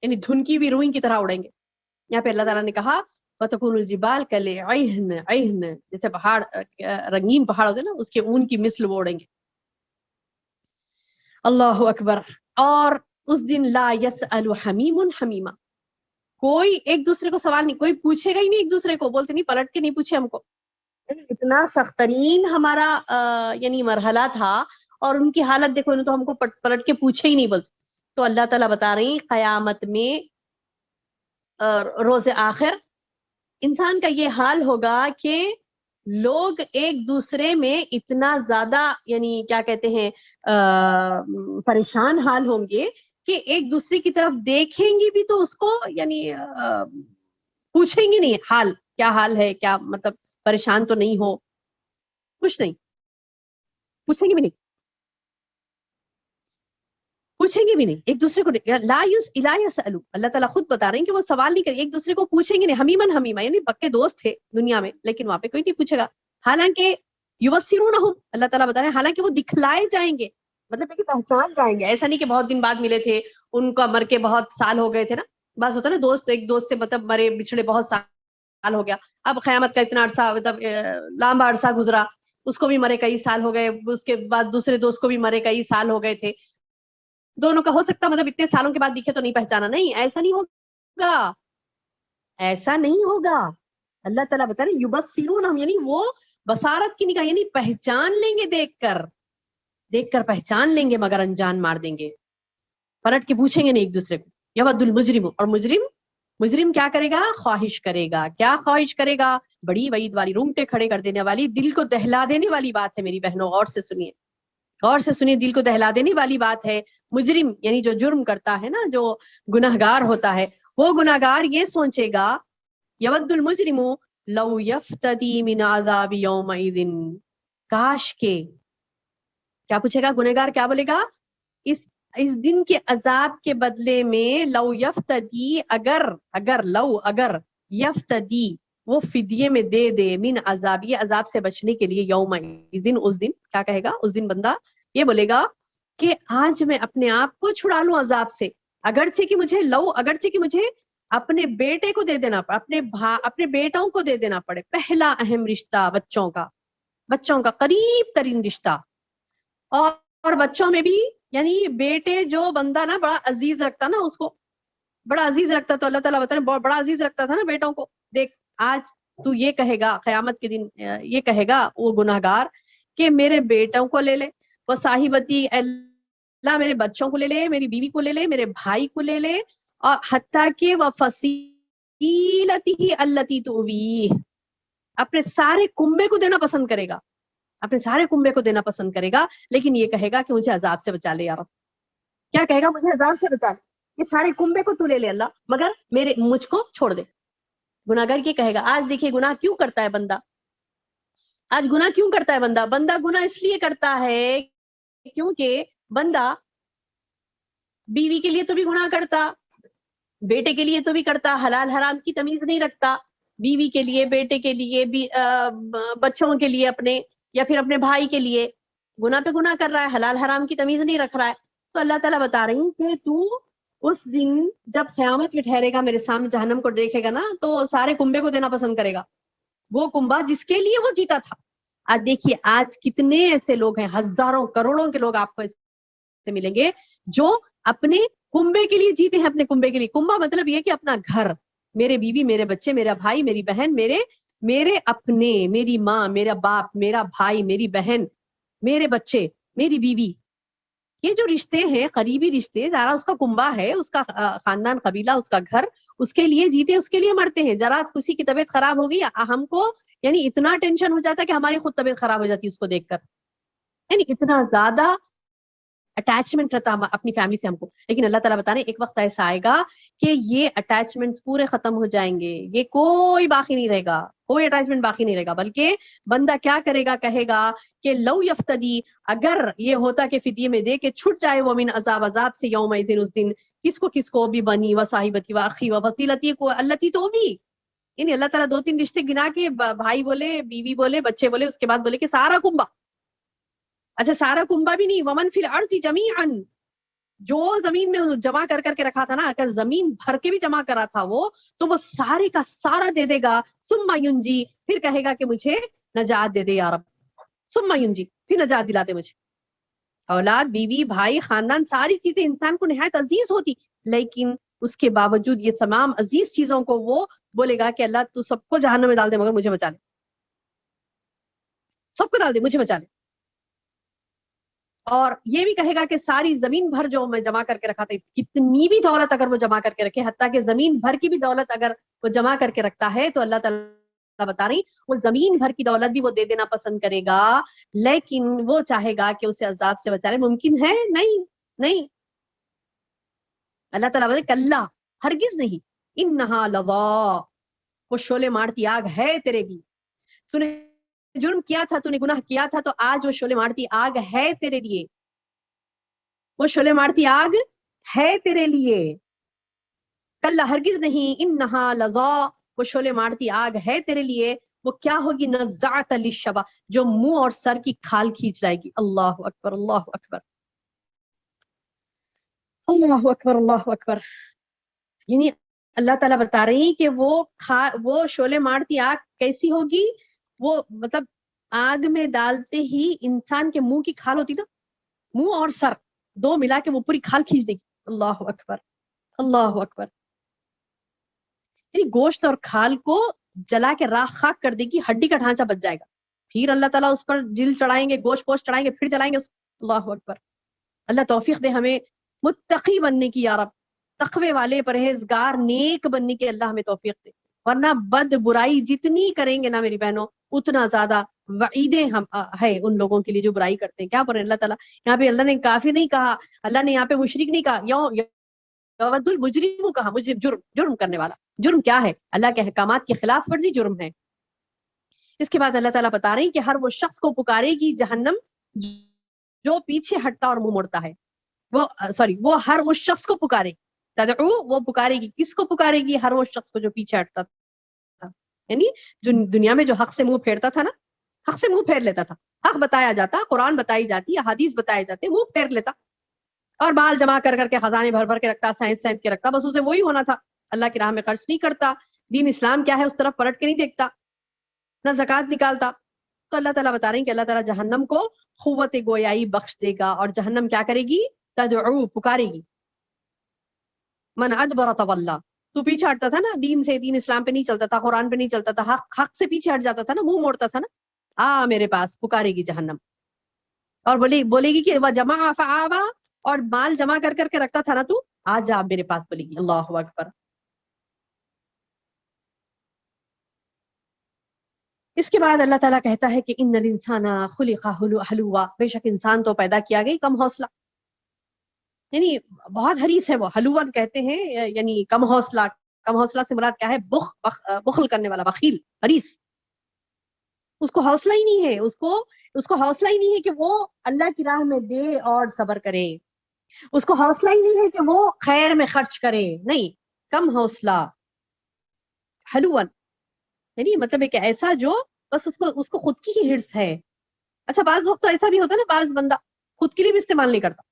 Speaker 2: یعنی دھنکی بھی روئی کی طرح اڑیں گے. یہاں پہ اللہ تعالیٰ نے کہا وَتَكُونُ الْجِبَالُ كَالْعِهْنِ، جیسے پہاڑ رنگین پہاڑ ہوتے ہیں نا، اس کے اون کی مثل وہ اڑیں گے. اللہ اکبر. اور اس دن لا يسأل حمیم حمیما، کوئی ایک دوسرے کو سوال نہیں، کوئی پوچھے گا ہی نہیں ایک دوسرے کو، بولتے نہیں پلٹ کے نہیں پوچھے ہم کو. اتنا سخت ترین ہمارا یعنی مرحلہ تھا، اور ان کی حالت دیکھو، انہوں تو ہم کو پلٹ کے پوچھے ہی نہیں بولتے. تو اللہ تعالیٰ بتا رہی قیامت میں روز آخر انسان کا یہ حال ہوگا کہ لوگ ایک دوسرے میں اتنا زیادہ یعنی کیا کہتے ہیں پریشان حال ہوں گے کہ ایک دوسرے کی طرف دیکھیں گی بھی تو اس کو یعنی پوچھیں گے نہیں حال کیا حال ہے، کیا مطلب پریشان تو نہیں ہو، کچھ نہیں پوچھیں گے بھی نہیں، ایک دوسرے کو لا يسألوا. اللہ تعالیٰ خود بتا رہے ہیں کہ وہ سوال نہیں کریں، ایک دوسرے کو پوچھیں گے نہیں. حمیما یعنی پکے دوست تھے دنیا میں، لیکن وہاں پہ کوئی نہیں پوچھے گا. حالانکہ یبصرونہم، اللہ تعالیٰ بتا رہے ہیں حالانکہ وہ دکھلائے جائیں گے، مطلب کہ پہچان جائیں گے. ایسا نہیں کہ بہت دن بعد ملے تھے، ان کا مر کے بہت سال ہو گئے تھے نا، بس ہوتا نا دوست ایک دوست سے مطلب مرے بچھڑے بہت سال ہو گیا، اب قیامت کا اتنا عرصہ مطلب لمبا عرصہ گزرا، اس کو بھی مرے کئی سال ہو گئے، اس کے بعد دوسرے دوست کو بھی مرے کئی سال ہو گئے تھے. دونوں کا ہو سکتا مطلب اتنے سالوں کے بعد دکھے تو نہیں پہچانا، نہیں ایسا نہیں ہوگا، ایسا نہیں ہوگا. اللہ تعالیٰ بتا رہے یبصرونہم یعنی وہ بصارت کی نگاہ، یعنی پہچان لیں گے، دیکھ کر پہچان لیں گے، مگر انجان مار دیں گے، پلٹ کے پوچھیں گے نہیں ایک دوسرے کو. یود المجرم، اور مجرم مجرم کیا کرے گا؟ خواہش کرے گا. کیا خواہش کرے گا؟ بڑی وعید والی، رونگٹے کھڑے کر دینے والی، دل کو دہلا دینے والی بات ہے میری بہنوں. غور سے سنیے، غور سے سنیے، دل کو دہلا دینے والی بات ہے. مجرم یعنی جو جرم کرتا ہے نا، جو گنہگار ہوتا ہے، وہ گنہگار یہ سوچے گا یود المجرم لو یفتدی من عذاب یومئذ، کاش کے، کیا پوچھے گا گنہگار؟ کیا بولے گا؟ اس دن کے عذاب کے بدلے میں لو یفتدی، اگر یفتدی وہ فدیے میں دے دے، من عذاب، یہ عذاب سے بچنے کے لیے، یومئذ اس دن، کیا کہے گا اس دن؟ بندہ یہ بولے گا کہ آج میں اپنے آپ کو چھڑا لوں عذاب سے، اگرچہ کہ مجھے اپنے بیٹے کو دے دینا پڑے، اپنے بیٹوں کو دے دینا پڑے. پہلا اہم رشتہ بچوں کا قریب ترین رشتہ. اور بچوں میں بھی یعنی بیٹے جو بندہ نا بڑا عزیز رکھتا نا، اس کو بڑا عزیز رکھتا، تو اللہ تعالیٰ بتا رہے بڑا عزیز رکھتا تھا نا بیٹوں کو. دیکھ آج تو یہ کہے گا قیامت کے دن، یہ کہے گا وہ گناہگار کہ میرے بیٹوں کو لے لے، وہ صاحبتی، اللہ میرے بچوں کو لے لے، میری بیوی کو لے لے، میرے بھائی کو لے لے، اور حتیٰ کہ وہ فصیلتی التی تؤویہ، اپنے سارے کنبے کو دینا پسند کرے گا، اپنے سارے کنبے کو دینا پسند کرے گا. لیکن یہ کہے گا کہ مجھے عذاب سے بچا لے یا رب. کیا کہے گا؟ مجھے عذاب سے بچا لے، یہ سارے کنبے کو تو لے لے اللہ، مگر مجھ کو چھوڑ دے. گناہگار یہ کہے گا. آج دیکھیے گناہ کیوں کرتا ہے بندہ؟ آج گناہ کیوں کرتا ہے بندہ؟ بندہ گناہ اس لیے کرتا ہے کیونکہ بندہ بیوی کے لیے تو بھی گناہ کرتا، بیٹے کے لیے تو بھی کرتا، حلال حرام کی تمیز نہیں رکھتا، بیوی کے لیے، بیٹے کے لیے، بچوں کے لیے اپنے، یا پھر اپنے بھائی کے لیے گناہ پہ گناہ کر رہا ہے، حلال حرام کی تمیز نہیں رکھ رہا ہے. تو اللہ تعالیٰ بتا رہی کہ تو اس دن جب قیامت میں ٹھہرے گا، میرے سامنے جہنم کو دیکھے گا نا، تو سارے کنبے کو دینا پسند کرے گا، وہ کنبا جس کے لیے وہ جیتا تھا. آج دیکھیے آج کتنے ایسے لوگ ہیں، ہزاروں کروڑوں کے لوگ آپ کو سے ملیں گے جو اپنے کنبے کے لیے جیتے ہیں. اپنے کنبے کے لیے، کنبا مطلب یہ کہ اپنا گھر، میرے بیوی، میرے بچے، میرا بھائی، میری بہن، میرے اپنے، میری ماں، میرا باپ، میرا بھائی، میری بہن، میرے بچے، میری بیوی، یہ جو رشتے ہیں قریبی رشتے، ذرا اس کا کنبا ہے، اس کا خاندان، قبیلہ، اس کا گھر، اس کے لیے جیتے، اس کے لیے مرتے ہیں. ذرا کسی کی طبیعت خراب ہو گئی، ہم کو یعنی اتنا ٹینشن ہو جاتا ہے کہ ہماری خود طبیعت خراب ہو جاتی ہے اس کو دیکھ کر، یعنی اتنا زیادہ اٹیچمنٹ رہتا اپنی فیملی سے ہم کو. لیکن اللہ تعالیٰ بتا رہے ہیں ایک وقت ایسا آئے گا کہ یہ اٹیچمنٹس پورے ختم ہو جائیں گے، یہ کوئی باقی نہیں رہے گا، کوئی اٹیچمنٹ باقی نہیں رہے گا. بلکہ بندہ کیا کرے گا؟ کہے گا کہ لو یفتدی، اگر یہ ہوتا کہ فدیے میں دے کے چھٹ جائے وہ من عذاب سے، یومئذ اس دن، کس کو بھی، بنی و صاحبتی و اخی و فصیلتی کو التی تو بھی، یعنی اللہ تعالیٰ 2-3 رشتے گنا کے، بھائی بولے، بیوی بولے، بچے بولے، اس کے بعد بولے کہ سارا کنبا. اچھا سارا کنبا بھی نہیں، ومن فی الارض جمیعا، جو زمین میں جمع کر کے رکھا تھا نا، اگر زمین بھر کے بھی جمع کرا تھا وہ، تو وہ سارے کا سارا دے دے گا. ثم ینجی، پھر کہے گا کہ مجھے نجات دے دے یا رب. ثم ینجی، پھر نجات دلا دے مجھے. اولاد، بیوی، بھائی، خاندان، ساری چیزیں انسان کو نہایت عزیز ہوتی، لیکن اس کے باوجود یہ تمام عزیز چیزوں کو وہ بولے گا کہ اللہ تو سب کو جہنم میں ڈال دے مگر مجھے بچا لے، سب کو ڈال دے مجھے بچا لے. اور یہ بھی کہے گا کہ ساری زمین بھر جو میں جمع کر کے رکھا تھا، کتنی بھی دولت اگر وہ جمع کر کے رکھے، حتیٰ کہ زمین بھر کی بھی دولت اگر وہ جمع کر کے رکھتا ہے، تو اللہ تعالیٰ بتا رہی وہ زمین بھر کی دولت بھی وہ دے دینا پسند کرے گا، لیکن وہ چاہے گا کہ اسے عذاب سے بچا لے. ممکن ہے؟ نہیں. اللہ تعالیٰ بولے کلا، ہرگز نہیں، انہا لظا، وہ شعلے مارتی آگ ہے تیرے لیے. تو نے جرم کیا تھا، تو نے گناہ کیا تھا، تو آج وہ شعلے مارتی آگ ہے تیرے لیے، وہ شعلے مارتی آگ ہے تیرے لیے. کلا ہرگز نہیں، انہا لظا، وہ شعلے مارتی آگ ہے تیرے لیے. وہ کیا ہوگی؟ نزاعۃ للشوی، جو منہ اور سر کی کھال کھینچ لائے گی. اللہ اکبر، اللہ اکبر، اللہ اکبر، اللہ اکبر. یعنی اللہ تعالیٰ بتا رہی کہ وہ شعلے مارتی آگ کیسی ہوگی؟ وہ مطلب آگ میں ڈالتے ہی انسان کے منہ کی کھال ہوتی نا، منہ اور سر دو ملا کے وہ پوری کھال کھینچ دے گی. اللہ اکبر، اللہ اکبر. یعنی گوشت اور کھال کو جلا کے راکھ خاک کر دے گی، ہڈی کا ڈھانچہ بچ جائے گا. پھر اللہ تعالیٰ اس پر جل چڑھائیں گے، گوشت پوشت چڑھائیں گے، پھر جلائیں گے. اللہ اکبر. اللہ توفیق دے ہمیں متقی بننے کی یا رب. تقوی والے پرہیزگار نیک بننے کی اللہ ہمیں توفیق دے، ورنہ بد برائی جتنی کریں گے نا میری بہنوں اتنا زیادہ وعیدیں ہے ان لوگوں کے لیے جو برائی کرتے ہیں. کیا پر اللہ تعالیٰ یہاں پہ اللہ نے کافر نہیں کہا، اللہ نے یہاں پہ مشرک نہیں کہا، یود المجرم کہا، مجرم جرم کرنے والا. جرم کیا ہے؟ اللہ کے احکامات کی خلاف ورزی جرم ہے. اس کے بعد اللہ تعالیٰ بتا رہے ہیں کہ ہر وہ شخص کو پکارے گی جہنم جو پیچھے ہٹتا اور منہ موڑتا ہے. وہ ہر اس شخص کو پکارے، تدعو وہ پکارے گی، کس کو پکارے گی؟ ہر وہ شخص کو جو پیچھے ہٹتا تھا، یعنی جو دنیا میں جو حق سے منہ پھیرتا تھا نا، حق سے منہ پھیر لیتا تھا، حق بتایا جاتا، قرآن بتائی جاتی، احادیث بتائے جاتے، منہ پھیر لیتا اور مال جمع کر کر کے خزانے بھر بھر کے رکھتا، سینت کے رکھتا، بس اسے وہی ہونا تھا. اللہ کی راہ میں خرچ نہیں کرتا، دین اسلام کیا ہے اس طرف پلٹ کے نہیں دیکھتا، نہ زکوٰۃ نکالتا. تو اللہ تعالیٰ بتا رہے ہیں کہ اللہ تعالیٰ جہنم کو قوت گویائی بخش دے گا اور جہنم کیا کرے گی؟ تدعو پکارے گی. من ادبر تولا، تو پیچھے ہٹتا تھا نا دین سے، دین اسلام پہ نہیں چلتا تھا، قرآن پہ نہیں چلتا تھا، حق سے پیچھے ہٹ جاتا تھا نا، منہ موڑتا تھا نا، میرے پاس پکارے گی جہنم. اور بولے گی کہ جمع فآوا، اور مال جمع کر کر کے رکھتا تھا نا تو، آج آپ میرے پاس، بولے گی. اللہ اکبر. اس کے بعد اللہ تعالیٰ کہتا ہے کہ ان الانسان خلق ہلوا، بے شک انسان تو پیدا کیا گئی کم حوصلہ، یعنی بہت حریص ہے. وہ حلوان کہتے ہیں یعنی کم حوصلہ. کم حوصلہ سے مراد کیا ہے؟ بخل کرنے والا، بخیل، حریص. اس کو حوصلہ ہی نہیں ہے، اس کو حوصلہ ہی نہیں ہے کہ وہ اللہ کی راہ میں دے اور صبر کرے. اس کو حوصلہ ہی نہیں ہے کہ وہ خیر میں خرچ کرے. نہیں، کم حوصلہ. حلوان یعنی مطلب ایک ایسا جو بس اس کو خود کی ہی ہرس ہے. اچھا بعض وقت تو ایسا بھی ہوتا ہے نا، بعض بندہ خود کے لیے بھی استعمال نہیں کرتا،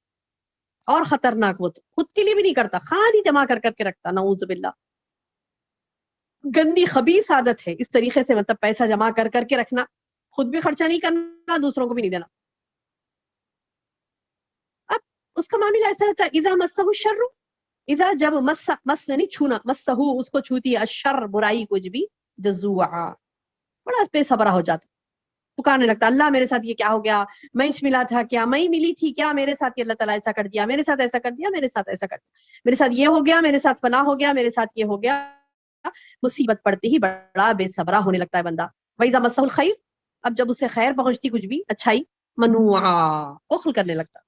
Speaker 2: اور خطرناک، وہ تو خود کے لیے بھی نہیں کرتا، خالی جمع کر کر کے رکھتا. نعوذ باللہ. گندی خبیث عادت ہے اس طریقے سے، مطلب پیسہ جمع کر کر کے رکھنا، خود بھی خرچہ نہیں کرنا، دوسروں کو بھی نہیں دینا. اب اس کا معاملہ ایسا رہتا ہے، اذا مسہ الشر، اذا جب مس یعنی چھونا، مسہ اس کو چھوتی ہے، الشر برائی کچھ بھی، جزوعا بڑا بے صبرا ہو جاتا، پکارنے لگتا، اللہ میرے ساتھ یہ کیا ہو گیا، میں ملا تھا کیا، میں ملی تھی کیا، میرے ساتھ یہ اللہ تعالیٰ ایسا کر دیا، میرے ساتھ ایسا کر دیا، میرے ساتھ ایسا کر دیا، میرے ساتھ یہ ہو گیا، میرے ساتھ فلاں ہو گیا، میرے ساتھ یہ ہو گیا. مصیبت پڑتی ہی بڑا بے صبرا ہونے لگتا ہے بندہ. وَإِذَا مَسَّهُ الْخَيْرُ، اب جب اسے خیر پہنچتی کچھ بھی، اچھائی، منوعا بخل کرنے لگتا.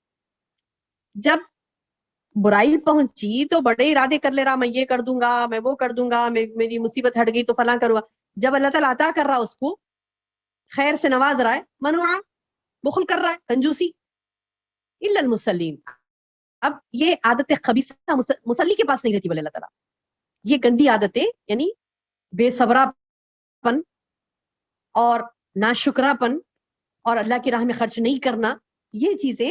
Speaker 2: جب برائی پہنچی تو بڑے ارادے کر لے رہا، میں یہ کر دوں گا، میں وہ کر دوں گا، میری مصیبت ہٹ گئی تو فلاں کروں گا. جب اللہ تعالیٰ عطا کر رہا اس کو، خیر سے نواز رہا ہے، منوعا بخل کر رہا ہے، کنجوسی. الا المصلین، اب یہ عادت خبیثہ مصلی کے پاس نہیں رہتی. بولے اللہ تعالیٰ یہ گندی عادتیں، یعنی بے صبرا پن اور ناشکرا پن اور اللہ کی راہ میں خرچ نہیں کرنا، یہ چیزیں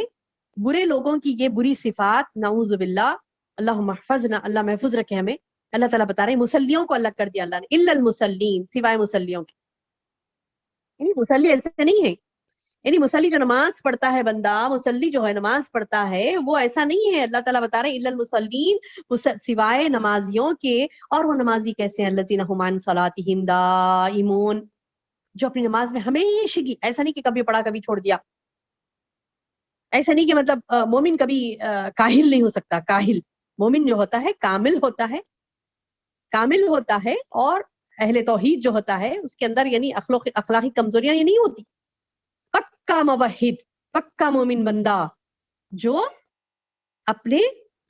Speaker 2: برے لوگوں کی، یہ بری صفات، نعوذ باللہ، اللہم احفظنا، اللہ محفوظ رکھے ہمیں. اللہ تعالیٰ بتا رہے ہیں مسلیوں کو الگ کر دیا اللہ نے، الا المصلین، سوائے مسلیوں کے. یعنی مسلی ایسے نہیں ہے، یعنی مسلی جو نماز پڑھتا ہے بندہ، مسلی جو ہے نماز پڑھتا ہے، وہ ایسا نہیں ہے. اللہ تعالیٰ بتا رہے ہیں الا المصلین، سوائے نمازیوں کے. اور وہ نمازی کیسے ہیں؟ الذین ھم عن صلاتہم دائمون، جو اپنی نماز میں ہمیشگی، ایسا نہیں کہ کبھی پڑھا کبھی چھوڑ دیا، ایسا نہیں کہ مطلب مومن کبھی کاہل نہیں ہو سکتا. کاہل مومن جو ہوتا ہے کامل ہوتا ہے، کامل ہوتا ہے. اور اہل توحید جو ہوتا ہے اس کے اندر یعنی اخلاقی کمزوریاں یہ نہیں ہوتی. پکا موحد، پکا مومن بندہ جو اپنے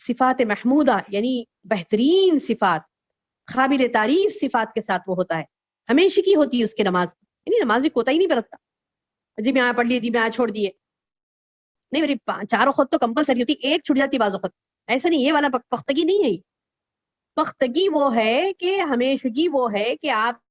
Speaker 2: صفات محمودہ یعنی بہترین صفات، قابل تعریف صفات کے ساتھ وہ ہوتا ہے، ہمیشگی ہوتی ہے اس کی نماز، یعنی نماز بھی کوتاہی نہیں برتتا، جی میں پڑھ لیے، جی میں چھوڑ دیے. نہیں، میری چاروں خود تو کمپلسری ہوتی، ایک چھٹ جاتی بعض وقت، ایسا نہیں. یہ والا پختگی نہیں ہے. پختگی وہ ہے کہ ہمیشگی وہ ہے کہ آپ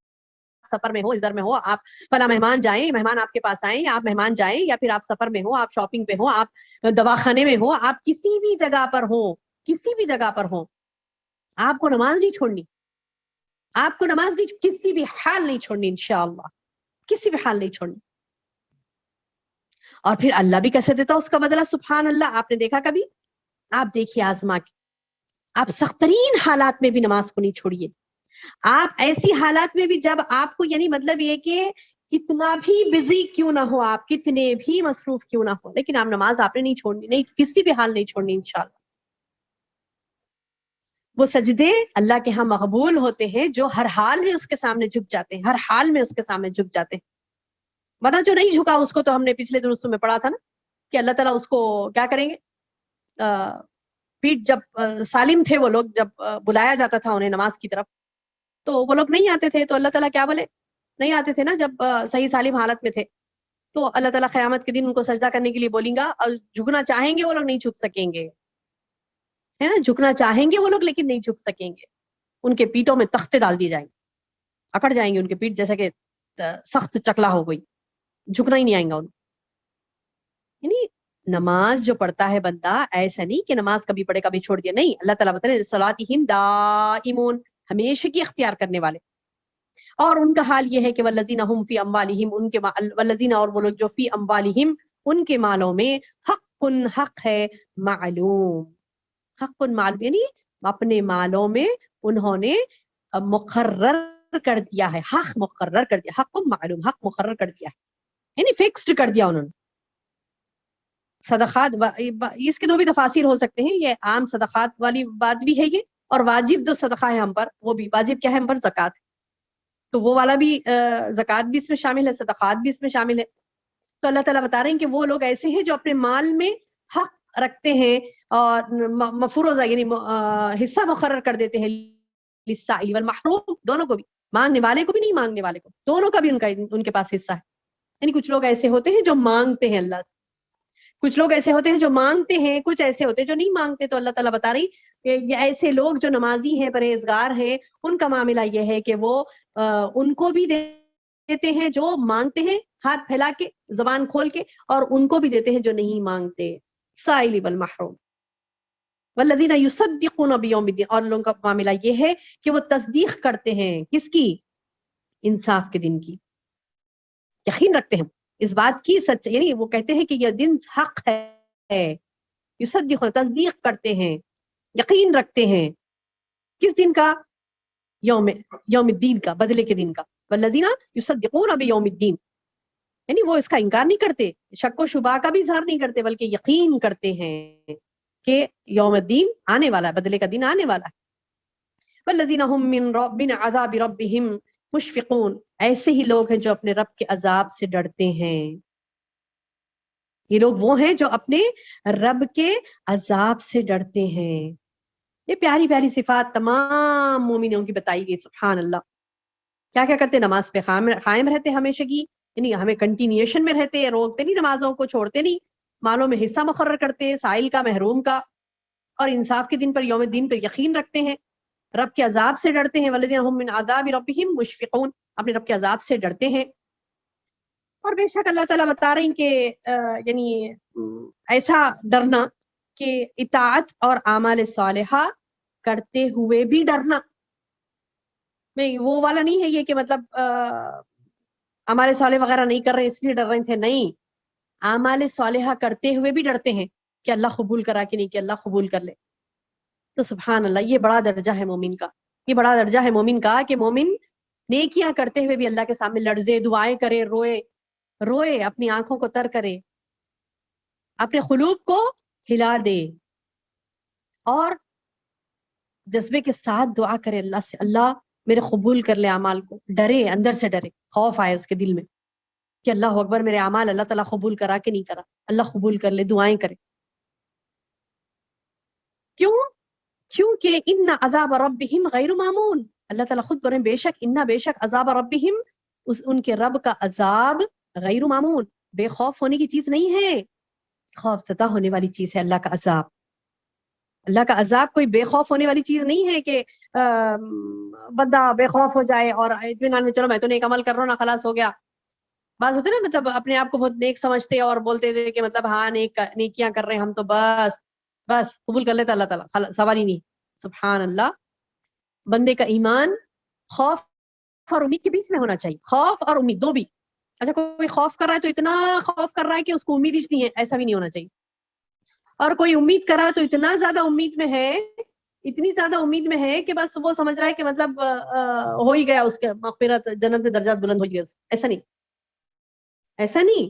Speaker 2: سفر میں ہو، ادھر میں ہو، آپ فلاں مہمان جائیں، مہمان آپ کے پاس آئیں، آپ مہمان جائیں، یا پھر آپ سفر میں ہو، آپ شاپنگ پہ ہو، آپ دواخانے میں ہو، آپ کسی بھی جگہ پر ہو، کسی بھی جگہ پر ہو، آپ کو نماز نہیں چھوڑنی، آپ کو نماز نہیں، کسی بھی حال نہیں چھوڑنی، انشاءاللہ کسی بھی حال نہیں چھوڑنی. اور پھر اللہ بھی کیسے دیتا اس کا بدلہ، سبحان اللہ. آپ نے دیکھا کبھی؟ آپ دیکھیے آزما کے، آپ سخت ترین حالات میں بھی نماز کو نہیں چھوڑیے. آپ ایسی حالات میں بھی جب آپ کو یعنی مطلب یہ کہ کتنا بھی بزی کیوں نہ ہو، آپ کتنے بھی مصروف کیوں نہ ہو، لیکن آپ نماز آپ نے نہیں چھوڑنی، نہیں کسی بھی حال نہیں چھوڑنی انشاءاللہ. وہ سجدے اللہ کے ہاں مقبول ہوتے ہیں جو ہر حال میں اس کے سامنے جھک جاتے ہیں، ہر حال میں اس کے سامنے جھک جاتے ہیں. ورنہ جو نہیں جھکا اس کو تو ہم نے پچھلے درسوں میں پڑھا تھا نا کہ اللہ تعالیٰ اس کو کیا کریں گے. پیٹ جب سالم تھے وہ لوگ، جب بلایا جاتا تھا انہیں نماز کی طرف تو وہ لوگ نہیں آتے تھے، تو اللہ تعالیٰ کیا بولے، نہیں آتے تھے نا جب صحیح سالم حالت میں تھے، تو اللہ تعالیٰ قیامت کے دن ان کو سجدہ کرنے کے لیے بولیں گا، اور جھکنا چاہیں گے وہ لوگ نہیں جھک سکیں گے، ہے نا، جھکنا چاہیں گے وہ لوگ لیکن نہیں جھک سکیں گے. ان کے پیٹوں میں تختے ڈال دیے جائیں گے، اکڑ جائیں گے ان کے پیٹ جیسا کہ سخت چکلا ہو گئی، جھکنا ہی نہیں آئیں گا ان. یعنی نماز جو پڑھتا ہے بندہ، ایسا نہیں کہ نماز کبھی پڑھے کبھی چھوڑ دیا، نہیں. اللہ تعالیٰ بتا رہے صلاتہم دائمون، ہمیشہ کی اختیار کرنے والے. اور ان کا حال یہ ہے کہ والذین هم فی اموالہم، ان کے والذین، اور وہ لوگ جو فی اموالہم، ان کے مالوں میں حق حق ہے، معلوم، حق معلوم، یعنی اپنے مالوں میں انہوں نے مقرر کر دیا ہے، حق مقرر کر دیا، حق معلوم، حق مقرر کر دیا ہے، یعنی فکسڈ کر دیا انہوں نے. صدقات اس کے دو بھی تفاسیر ہو سکتے ہیں، یہ عام صدقات والی بات بھی ہے یہ، اور واجب جو صدقہ ہے ہم پر، وہ بھی واجب کیا ہے ہم پر، زکوٰۃ، تو وہ والا بھی زکوٰۃ بھی اس میں شامل ہے، صدقات بھی اس میں شامل ہے. تو اللہ تعالیٰ بتا رہے ہیں کہ وہ لوگ ایسے ہیں جو اپنے مال میں حق رکھتے ہیں اور مفروضہ یعنی حصہ مقرر کر دیتے ہیں، للسائل والمحروم، دونوں کو بھی، مانگنے والے کو بھی نہیں مانگنے والے کو، دونوں کا بھی ان کے پاس حصہ ہے. یعنی کچھ لوگ ایسے ہوتے ہیں جو مانگتے ہیں اللہ سے، کچھ لوگ ایسے ہوتے ہیں جو مانگتے ہیں، کچھ ایسے ہوتے ہیں جو نہیں مانگتے. تو اللہ تعالیٰ بتا رہی کہ یہ ایسے لوگ جو نمازی ہیں، پرہیزگار ہیں، ان کا معاملہ یہ ہے کہ وہ ان کو بھی دیتے ہیں جو مانگتے ہیں ہاتھ پھیلا کے، زبان کھول کے، اور ان کو بھی دیتے ہیں جو نہیں مانگتے، سائل والمحروم. والذین یصدقون بیوم الدین، اور لوگوں کا معاملہ یہ ہے کہ وہ تصدیق کرتے ہیں کس کی، انصاف کے دن کی، یقین رکھتے ہیں اس بات کی سچ، یعنی وہ کہتے ہیں کہ یہ دن حق ہے، یصدقون، تصدیق کرتے ہیں، یقین رکھتے ہیں کس دن کا، یوم الدین کا، بدلے کے دن کا. والذین یصدقون بیوم الدین، یعنی وہ اس کا انکار نہیں کرتے، شک و شبہ کا بھی اظہار نہیں کرتے، بلکہ یقین کرتے ہیں کہ یوم الدین آنے والا ہے، بدلے کا دن آنے والا ہے. والذین هم من عذاب ربهم مشفقون، ایسے ہی لوگ ہیں جو اپنے رب کے عذاب سے ڈرتے ہیں. یہ لوگ وہ ہیں جو اپنے رب کے عذاب سے ڈرتے ہیں. یہ پیاری پیاری صفات تمام مومنوں کی بتائی گئی. سبحان اللہ. کیا کیا کرتے، نماز پہ قائم رہتے ہمیشہ کی، یعنی ہمیں کنٹینیوشن میں رہتے، روکتے نہیں نمازوں کو، چھوڑتے نہیں، مالوں میں حصہ مقرر کرتے، سائل کا، محروم کا، اور انصاف کے دن پر، یوم الدین پر یقین رکھتے ہیں، رب کے عذاب سے ڈرتے ہیں. والذین هم من عذاب ربهم مشفقون، اپنے رب کے عذاب سے ڈرتے ہیں. اور بے شک اللہ تعالیٰ بتا رہے ہیں کہ یعنی ایسا ڈرنا کہ اطاعت اور اعمال صالحہ کرتے ہوئے بھی ڈرنا، نہیں وہ والا نہیں ہے یہ کہ مطلب اعمال صالح وغیرہ نہیں کر رہے اس لیے ڈر رہے تھے، نہیں، اعمال صالحہ کرتے ہوئے بھی ڈرتے ہیں کہ اللہ قبول کرا کہ نہیں، کہ اللہ قبول کر لے. تو سبحان اللہ، یہ بڑا درجہ ہے مومن کا، یہ بڑا درجہ ہے مومن کا کہ مومن نیکیاں کرتے ہوئے بھی اللہ کے سامنے لرزے، دعائیں کرے، روئے، اپنی آنکھوں کو تر کرے، اپنے قلوب کو ہلا دے، اور جذبے کے ساتھ دعا کرے اللہ سے، اللہ میرے قبول کر لے اعمال کو، ڈرے، اندر سے ڈرے، خوف آئے اس کے دل میں کہ اللہ اکبر، میرے اعمال اللہ تعالیٰ قبول کرا کہ نہیں کرا، اللہ قبول کر لے، دعائیں کرے. کیونکہ ان عذاب ربہم غیر مامون، اللہ تعالیٰ خود بولے بے شک عذاب ربہم، ان کے رب کا عذاب غیر مامون، بے خوف ہونے کی چیز نہیں ہے، خوف زدہ ہونے والی چیز ہے اللہ کا عذاب. اللہ کا عذاب کوئی بے خوف ہونے والی چیز نہیں ہے کہ بندہ بے خوف ہو جائے اور اطمینان میں چلو میں تو نیک عمل کر رہا ہوں نا، خلاص ہو گیا. بعض ہوتے نا مطلب اپنے آپ کو بہت نیک سمجھتے اور بولتے تھے کہ مطلب ہاں نیکیاں کر رہے ہیں ہم تو بس قبول کر لیتا اللہ تعالیٰ، سوال ہی نہیں. سبحان اللہ، بندے کا ایمان خوف اور امید کے بیچ میں ہونا چاہیے، خوف اور امید دو بھی. اچھا کوئی خوف کر رہا ہے تو اتنا خوف کر رہا ہے کہ اس کو امید ہی نہیں ہے، ایسا بھی نہیں ہونا چاہیے. اور کوئی امید کر رہا ہے تو اتنا زیادہ امید میں ہے، اتنی زیادہ امید میں ہے کہ بس وہ سمجھ رہا ہے کہ مطلب ہو ہی گیا، اس کے مغفرت جنت میں درجات بلند ہو گیا. ایسا نہیں،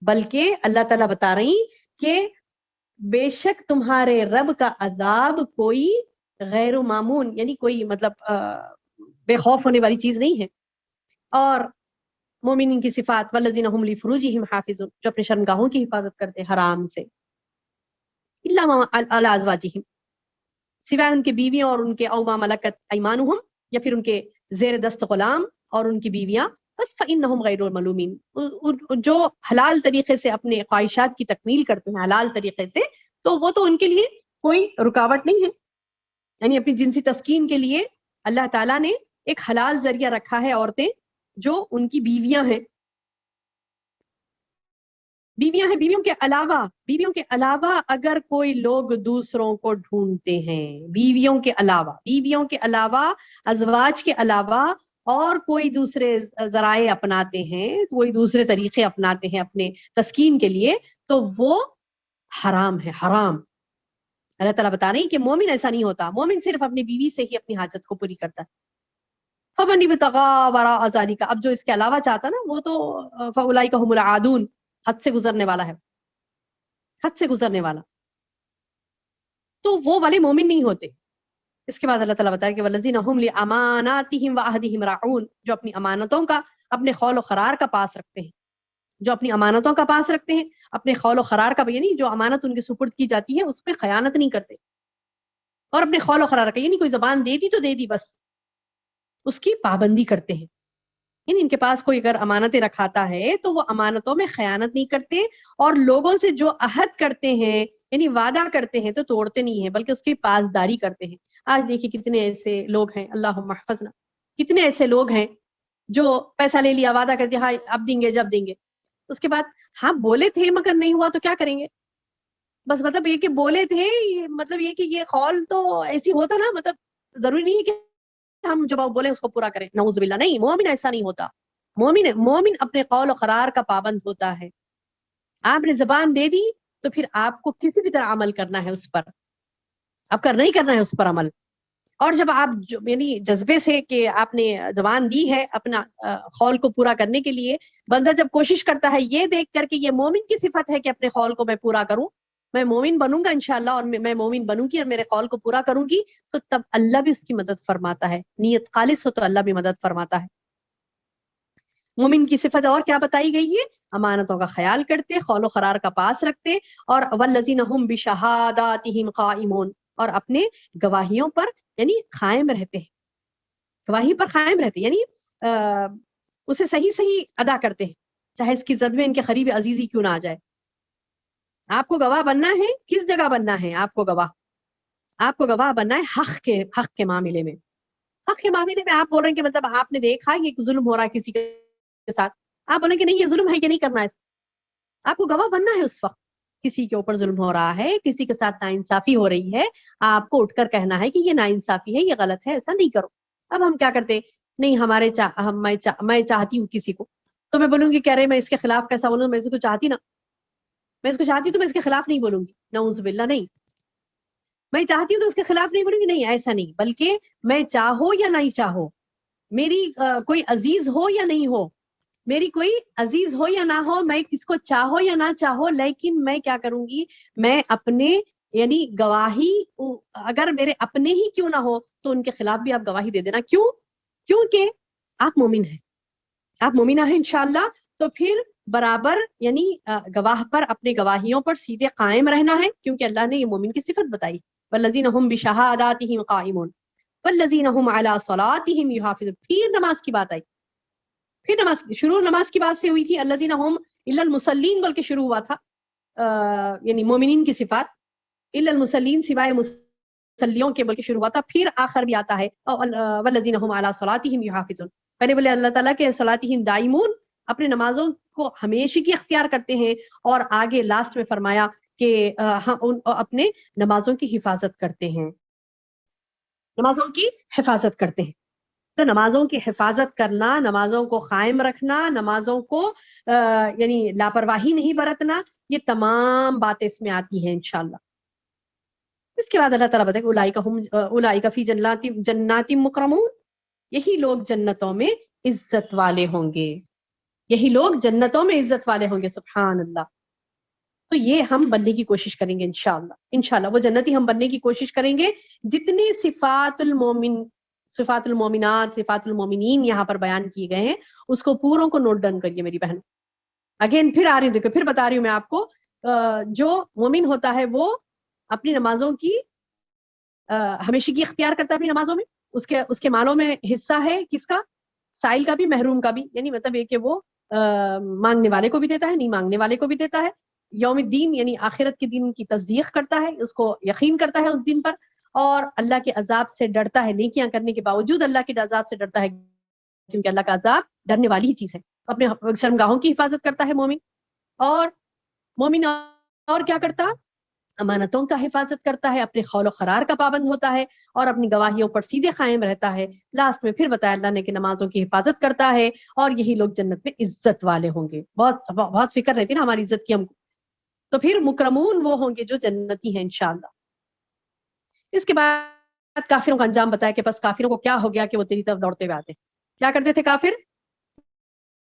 Speaker 2: بلکہ اللہ تعالیٰ بتا رہی کہ بے شک تمہارے رب کا عذاب کوئی غیر مامون یعنی کوئی مطلب بے خوف ہونے والی چیز نہیں ہے. اور مومنین کی صفات والذین هم لفروجہم حافظون جو اپنے شرمگاہوں کی حفاظت کرتے ہیں حرام سے، الا ما علی ازواجہم سوائے ان کے بیویوں اور ان کے او ما ملکت ایمانہم یا پھر ان کے زیر دست غلام اور ان کی بیویاں، بس فإنہم غیر ملومین جو حلال طریقے سے اپنے خواہشات کی تکمیل کرتے ہیں حلال طریقے سے، تو وہ تو ان کے لیے کوئی رکاوٹ نہیں ہے. یعنی اپنی جنسی تسکین کے لیے اللہ تعالیٰ نے ایک حلال ذریعہ رکھا ہے عورتیں جو ان کی بیویاں ہیں. بیویوں کے علاوہ اگر کوئی لوگ دوسروں کو ڈھونڈتے ہیں، بیویوں کے علاوہ ازواج کے علاوہ اور کوئی دوسرے ذرائع اپناتے ہیں، کوئی دوسرے طریقے اپناتے ہیں اپنے تسکین کے لیے، تو وہ حرام ہے، حرام. اللہ تعالیٰ بتا رہے ہیں کہ مومن ایسا نہیں ہوتا، مومن صرف اپنی بیوی سے ہی اپنی حاجت کو پوری کرتا ہے. فَمَنِ ابْتَغَىٰ وَرَاءَ ذَٰلِكَ اب جو اس کے علاوہ چاہتا نا وہ تو فَأُولَٰئِكَ هُمُ الْعَادُونَ حد سے گزرنے والا ہے، حد سے گزرنے والا، تو وہ والے مومن نہیں ہوتے. اس کے بعد اللہ تعالیٰ بتا ہے کہ وَالَّذِينَ هُمْ لِأَمَانَاتِهِمْ وَعَهْدِهِمْ رَاعُونَ جو اپنی امانتوں کا اپنے قول و قرار کا پاس رکھتے ہیں، جو اپنی امانتوں کا پاس رکھتے ہیں، اپنے قول و قرار کا، یعنی جو امانت ان کے سپرد کی جاتی ہے اس میں خیانت نہیں کرتے، اور اپنے قول و قرار کا یعنی کوئی زبان دے دی تو دے دی بس، اس کی پابندی کرتے ہیں. یعنی ان کے پاس کوئی اگر امانتیں رکھاتا ہے تو وہ امانتوں میں خیانت نہیں کرتے، اور لوگوں سے جو عہد کرتے ہیں یعنی وعدہ کرتے ہیں تو توڑتے نہیں ہیں بلکہ اس کی پاسداری کرتے ہیں. آج دیکھیے کتنے ایسے لوگ ہیں، اللہم احفظنا، کتنے ایسے لوگ ہیں جو پیسہ لے لیا، وعدہ کر دیا ہاں اب دیں گے جب دیں گے، اس کے بعد ہاں بولے تھے مگر نہیں ہوا تو کیا کریں گے. بس مطلب یہ کہ بولے تھے، مطلب یہ کہ یہ قول تو ایسی ہوتا نا، مطلب ضروری نہیں ہے کہ ہم جب بولے اس کو پورا کریں، نعوذ باللہ. نہیں، مومن ایسا نہیں ہوتا. مومن اپنے قول و قرار کا پابند ہوتا ہے. آپ نے زبان دے دی تو پھر آپ کو کسی بھی طرح عمل کرنا ہے اس پر، آپ کرنا ہی کرنا ہے اس پر عمل. اور جب آپ یعنی جذبے سے کہ آپ نے زبان دی ہے اپنا قول کو پورا کرنے کے لیے، بندہ جب کوشش کرتا ہے یہ دیکھ کر کہ یہ مومن کی صفت ہے کہ اپنے قول کو میں پورا کروں، میں مومن بنوں گا انشاءاللہ، اور میں مومن بنوں گی اور میرے قول کو پورا کروں گی، تو تب اللہ بھی اس کی مدد فرماتا ہے. نیت خالص ہو تو اللہ بھی مدد فرماتا ہے. مومن کی صفت اور کیا بتائی گئی ہے؟ امانتوں کا خیال کرتے، قول و قرار کا پاس رکھتے، اور والذین هم بشہاداتہم قائمون اور اپنے گواہیوں پر یعنی قائم رہتے ہیں، گواہی پر قائم رہتے یعنی اسے صحیح ادا کرتے ہیں، چاہے اس کی زد میں ان کے قریب عزیزی کیوں نہ آ جائے. آپ کو گواہ بننا ہے، کس جگہ بننا ہے؟ آپ کو گواہ بننا ہے حق کے معاملے میں. حق کے معاملے میں آپ بول رہے ہیں کہ مطلب آپ نے دیکھا یہ ظلم ہو رہا ہے کسی کے ساتھ، آپ بولیں کہ نہیں یہ ظلم ہے کہ نہیں کرنا ہے. آپ کو گواہ بننا ہے اس وقت کسی کے اوپر ظلم ہو رہا ہے، کسی کے ساتھ ناانصافی ہو رہی ہے، آپ کو اٹھ کر کہنا ہے کہ یہ ناانصافی ہے، یہ غلط ہے، ایسا نہیں کرو. اب ہم کیا کرتے؟ نہیں میں چاہتی ہوں کسی کو، تو میں بولوں گی کہہ رہے میں اس کے خلاف کیسا بولوں، میں اس کو چاہتی نا، میں اس کو چاہتی ہوں تو میں اس کے خلاف نہیں بولوں گی، نعوذ باللہ. نہیں، میں چاہتی ہوں تو اس کے خلاف نہیں بولوں گی، نہیں ایسا نہیں، بلکہ میں چاہو یا نہیں چاہو، میری کوئی عزیز ہو یا نہیں ہو، میری کوئی عزیز ہو یا نہ ہو، میں کس کو چاہو یا نہ چاہو، لیکن میں کیا کروں گی، میں اپنے یعنی گواہی اگر میرے اپنے ہی کیوں نہ ہو تو ان کے خلاف بھی آپ گواہی دے دینا. کیونکہ آپ مومن ہیں، آپ مومنہ ہیں انشاءاللہ، تو پھر برابر یعنی گواہ پر اپنے گواہیوں پر سیدھے قائم رہنا ہے، کیونکہ اللہ نے یہ مومن کی صفت بتائی. والذین هم بشہاداتہم قائمون والذین هم علی صلاتہم یحافظون. پھر نماز کی بات آئی، پھر نماز کی بات سے ہوئی تھی. الذین هم الا المصلین بول کے شروع ہوا تھا، یعنی مومنین کی صفات، الا المصلین سوائے مصلیوں کے بول کے شروع ہوا تھا. پھر آخر بھی آتا ہے والذین هم علی صلاتہم یحافظون. پہلے بولے اللہ تعالیٰ کے صلاتہم دائمون، اپنے نمازوں کو ہمیشگی اختیار کرتے ہیں، اور آگے لاسٹ میں فرمایا کہ اپنے نمازوں کی حفاظت کرتے ہیں، نمازوں کی حفاظت کرتے ہیں. تو نمازوں کی حفاظت کرنا، نمازوں کو قائم رکھنا، نمازوں کو یعنی لاپرواہی نہیں برتنا، یہ تمام باتیں اس میں آتی ہیں انشاءاللہ. اس کے بعد اللہ تعالیٰ بتائے کہ اولئک فی جنات مکرمون، یہی لوگ جنتوں میں عزت والے ہوں گے، یہی لوگ جنتوں میں عزت والے ہوں گے. سبحان اللہ. تو یہ ہم بننے کی کوشش کریں گے انشاءاللہ وہ جنتی ہم بننے کی کوشش کریں گے. جتنی صفات المومنات صفات المومنین یہاں پر بیان کیے گئے ہیں اس کو پوروں کو نوٹ ڈاؤن کریے میری بہن. اگین پھر آ رہی ہوں، دیکھو پھر بتا رہی ہوں میں آپ کو. جو مومن ہوتا ہے وہ اپنی نمازوں کی ہمیشگی اختیار کرتا ہے اپنی نمازوں میں. اس کے مالوں میں حصہ ہے کس کا؟ سائل کا بھی محروم کا بھی. یعنی مطلب یہ کہ وہ مانگنے والے کو بھی دیتا ہے، نہیں مانگنے والے کو بھی دیتا ہے. یوم الدین یعنی آخرت کے دن کی تصدیق کرتا ہے، اس کو یقین کرتا ہے اس دن پر، اور اللہ کے عذاب سے ڈرتا ہے. نیکیاں کرنے کے باوجود اللہ کے عذاب سے ڈرتا ہے کیونکہ اللہ کا عذاب ڈرنے والی ہی چیز ہے. اپنے شرمگاہوں کی حفاظت کرتا ہے مومن. اور مومن اور کیا کرتا؟ امانتوں کا حفاظت کرتا ہے، اپنے خول و قرار کا پابند ہوتا ہے، اور اپنی گواہیوں پر سیدھے قائم رہتا ہے. لاسٹ میں پھر بتایا اللہ نے کہ نمازوں کی حفاظت کرتا ہے، اور یہی لوگ جنت میں عزت والے ہوں گے. بہت فکر رہتی نا ہماری عزت کی ہم کو. تو پھر مکرمون وہ ہوں گے جو جنتی ہیں انشاءاللہ. اس کے بعد کافروں کا انجام بتایا کہ بس کافروں کو کیا ہو گیا کہ وہ تیری طرف دوڑتے ہوئے آتے. کیا کرتے تھے کافر؟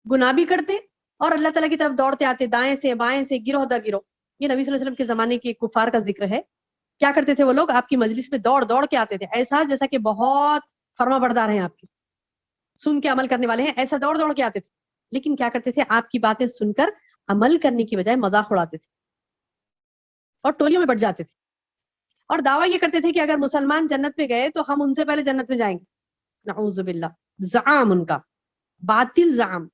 Speaker 2: گناہ بھی کرتے اور اللہ تعالیٰ کی طرف دوڑتے آتے، دائیں سے بائیں سے، گروہ در گروہ. یہ نبی صلی اللہ علیہ وسلم کے زمانے کے کفار کا ذکر ہے. کیا کرتے تھے وہ لوگ؟ آپ کی مجلس میں دوڑ دوڑ کے آتے تھے، ایسا جیسا کہ بہت فرما بردار ہیں، آپ کی سن کے عمل کرنے والے ہیں، ایسا دوڑ دوڑ کے آتے تھے. لیکن کیا کرتے تھے؟ آپ کی باتیں سن کر عمل کرنے کی بجائے مذاق اڑاتے تھے اور ٹولیوں میں بٹ جاتے تھے. اور دعویٰ یہ کرتے تھے کہ اگر مسلمان جنت میں گئے تو ہم ان سے پہلے جنت میں جائیں گے. نعوذ باللہ. زعام ان کا باطل زعام.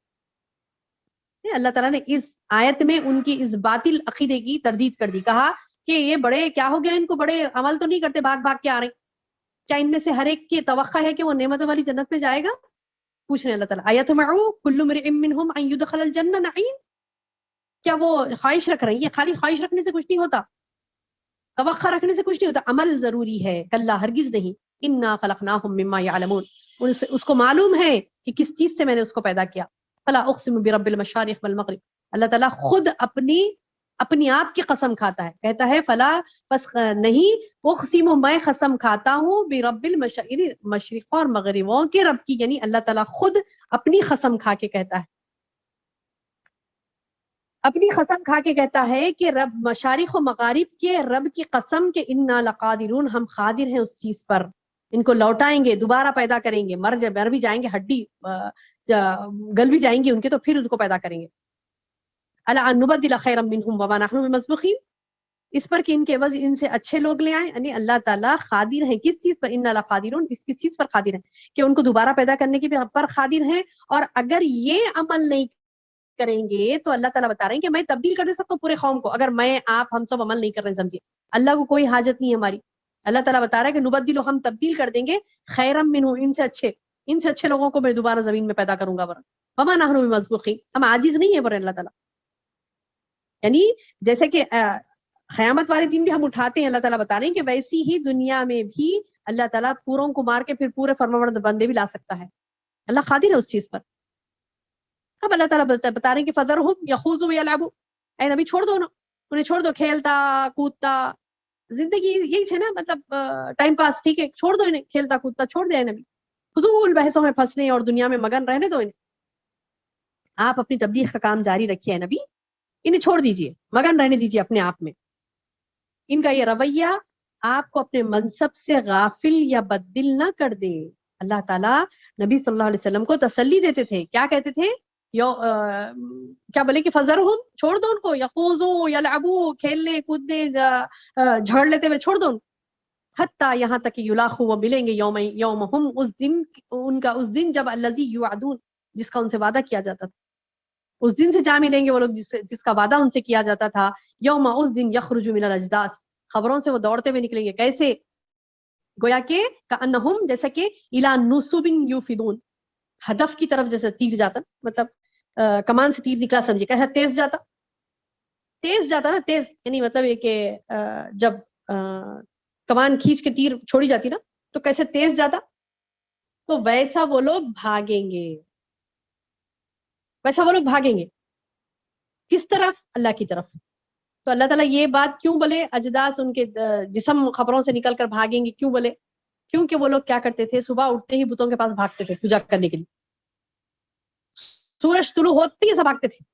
Speaker 2: اللہ تعالیٰ نے اس آیت میں ان کی اس باطل عقیدے کی تردید کر دی. کہا کہ یہ بڑے کیا ہو گیا ان کو، بڑے عمل تو نہیں کرتے، بھاگ بھاگ کے آ رہے. کیا ان میں سے ہر ایک کی توقع ہے کہ وہ نعمتوں والی جنت میں جائے گا؟ پوچھ رہے ہیں اللہ تعالیٰ. ایطمع کل امرئ منہم ان يدخل الجنہ نعیم. کیا وہ خواہش رکھ رہے ہیں؟ یہ خالی خواہش رکھنے سے کچھ نہیں ہوتا، توقع رکھنے سے کچھ نہیں ہوتا، عمل ضروری ہے. کلا ہرگز نہیں. انا خلقناہم مما یعلمون. اس کو معلوم ہے کہ کس چیز سے میں نے اس کو پیدا کیا. فلا اقسم برب المشارق والمغرب. اللہ تعالیٰ خود اپنی آپ کی قسم کھاتا ہے، کہتا ہے فلا پس نہیں، اقسم میں قسم کھاتا ہوں برب المشارق، مشرق اور مغربوں کے رب کی. یعنی اللہ تعالیٰ خود اپنی قسم کھا کے کہتا ہے، اپنی قسم کھا کے کہتا ہے کہ رب مشارق و مغارب کے رب کی قسم کہ انا لقادرون، ہم قادر ہیں اس چیز پر. ان کو لوٹائیں گے، دوبارہ پیدا کریں گے، مر بھی جائیں گے، ہڈی گل بھی جائیں گے ان کے، تو پھر ان کو پیدا کریں گے. الا ان نبدل خیرا منهم وما نحن بمسبوقین. اس پر کہ ان کے عوض ان سے اچھے لوگ لے آئیں. یعنی اللہ تعالیٰ قادر ہیں کس چیز پر؟ انا لقادرون. کس چیز پر قادر ہیں؟ کہ ان کو دوبارہ پیدا کرنے کے پر قادر ہیں. اور اگر یہ عمل نہیں کریں گے تو اللہ تعالیٰ بتا رہے ہیں کہ میں تبدیل کر دے سکتا ہوں پورے قوم کو. اگر میں آپ ہم سب عمل نہیں کر رہے ہیں، سمجھیے اللہ کو کوئی حاجت نہیں ہے ہماری. اللہ تعالیٰ بتا رہا ہے کہ نبدل، ہم تبدیل کر دیں گے، خیرم منہ، ان سے اچھے لوگوں کو میں دوبارہ زمین میں پیدا کروں گا. وما نحن بمسبوقین، ہم عاجز نہیں ہیں پر اللہ تعالیٰ. یعنی جیسے کہ قیامت والے دن بھی ہم اٹھاتے ہیں، اللہ تعالیٰ بتا رہے ہیں کہ ویسی ہی دنیا میں بھی اللہ تعالیٰ پوروں کو مار کے پھر پورے فرمانبردار بندے بھی لا سکتا ہے. اللہ قادر ہے اس چیز پر. اب اللہ تعالیٰ بتا رہے ہیں کہ فذرہم یخوضوا ویلعبوا. اے نبی چھوڑ دو انہیں، چھوڑ دو، کھیلتا کودتا، زندگی یہی ہے نا، مطلب ٹائم پاس، ٹھیک ہے، چھوڑ دو انہیں کھیلتا کودتا، چھوڑ دے نبی. فضول بحثوں میں پھنسنے اور دنیا میں مگن رہنے دو انہیں. آپ اپنی تبلیغ کا کام جاری رکھیے نبی، انہیں چھوڑ دیجئے، مگن رہنے دیجئے اپنے آپ میں. ان کا یہ رویہ آپ کو اپنے منصب سے غافل یا بددل نہ کر دے. اللہ تعالیٰ نبی صلی اللہ علیہ وسلم کو تسلی دیتے تھے. کیا کہتے تھے؟ کیا بولے کہ فذرہم، چھوڑ دو ان کو، یخوضوا یلعبوا، کھیلنے کودنے جھگڑ لیتے ہوئے چھوڑ دو ان کو. حتیٰ یہاں تک کہ یلاقوا، وہ ملیں گے، یومہم، اس دن ان کا، اس دن جب الذی یوعدون، جس کا ان سے وعدہ کیا جاتا تھا. اس دن سے جا ملیں گے وہ لوگ جس کا وعدہ ان سے کیا جاتا تھا. یوم، اس دن، یخرج من الاجداث، خبروں سے وہ دوڑتے ہوئے نکلیں گے. کیسے؟ گویا کہ کأنہم، جیسا کہ الی نصب یوفدون، ہدف کی طرف جیسے تیر جاتا، مطلب کمان سے تیر نکلا، سمجھے کیسا تیز جاتا نا، تیز یعنی مطلب یہ کہ جب کمان کھینچ کے تیر چھوڑی جاتی نا تو کیسے تیز جاتا، تو ویسا وہ لوگ بھاگیں گے. کس طرف؟ اللہ کی طرف. تو اللہ تعالیٰ یہ بات کیوں بولے؟ اجداث، ان کے جسم خبروں سے نکل کر بھاگیں گے. کیوں بولے؟ کیونکہ وہ لوگ کیا کرتے تھے؟ صبح اٹھتے ہی بتوں کے پاس بھاگتے تھے پوجا کرنے کے لیے. سورج طلوع ہوتے ہی سب بھاگتے تھے.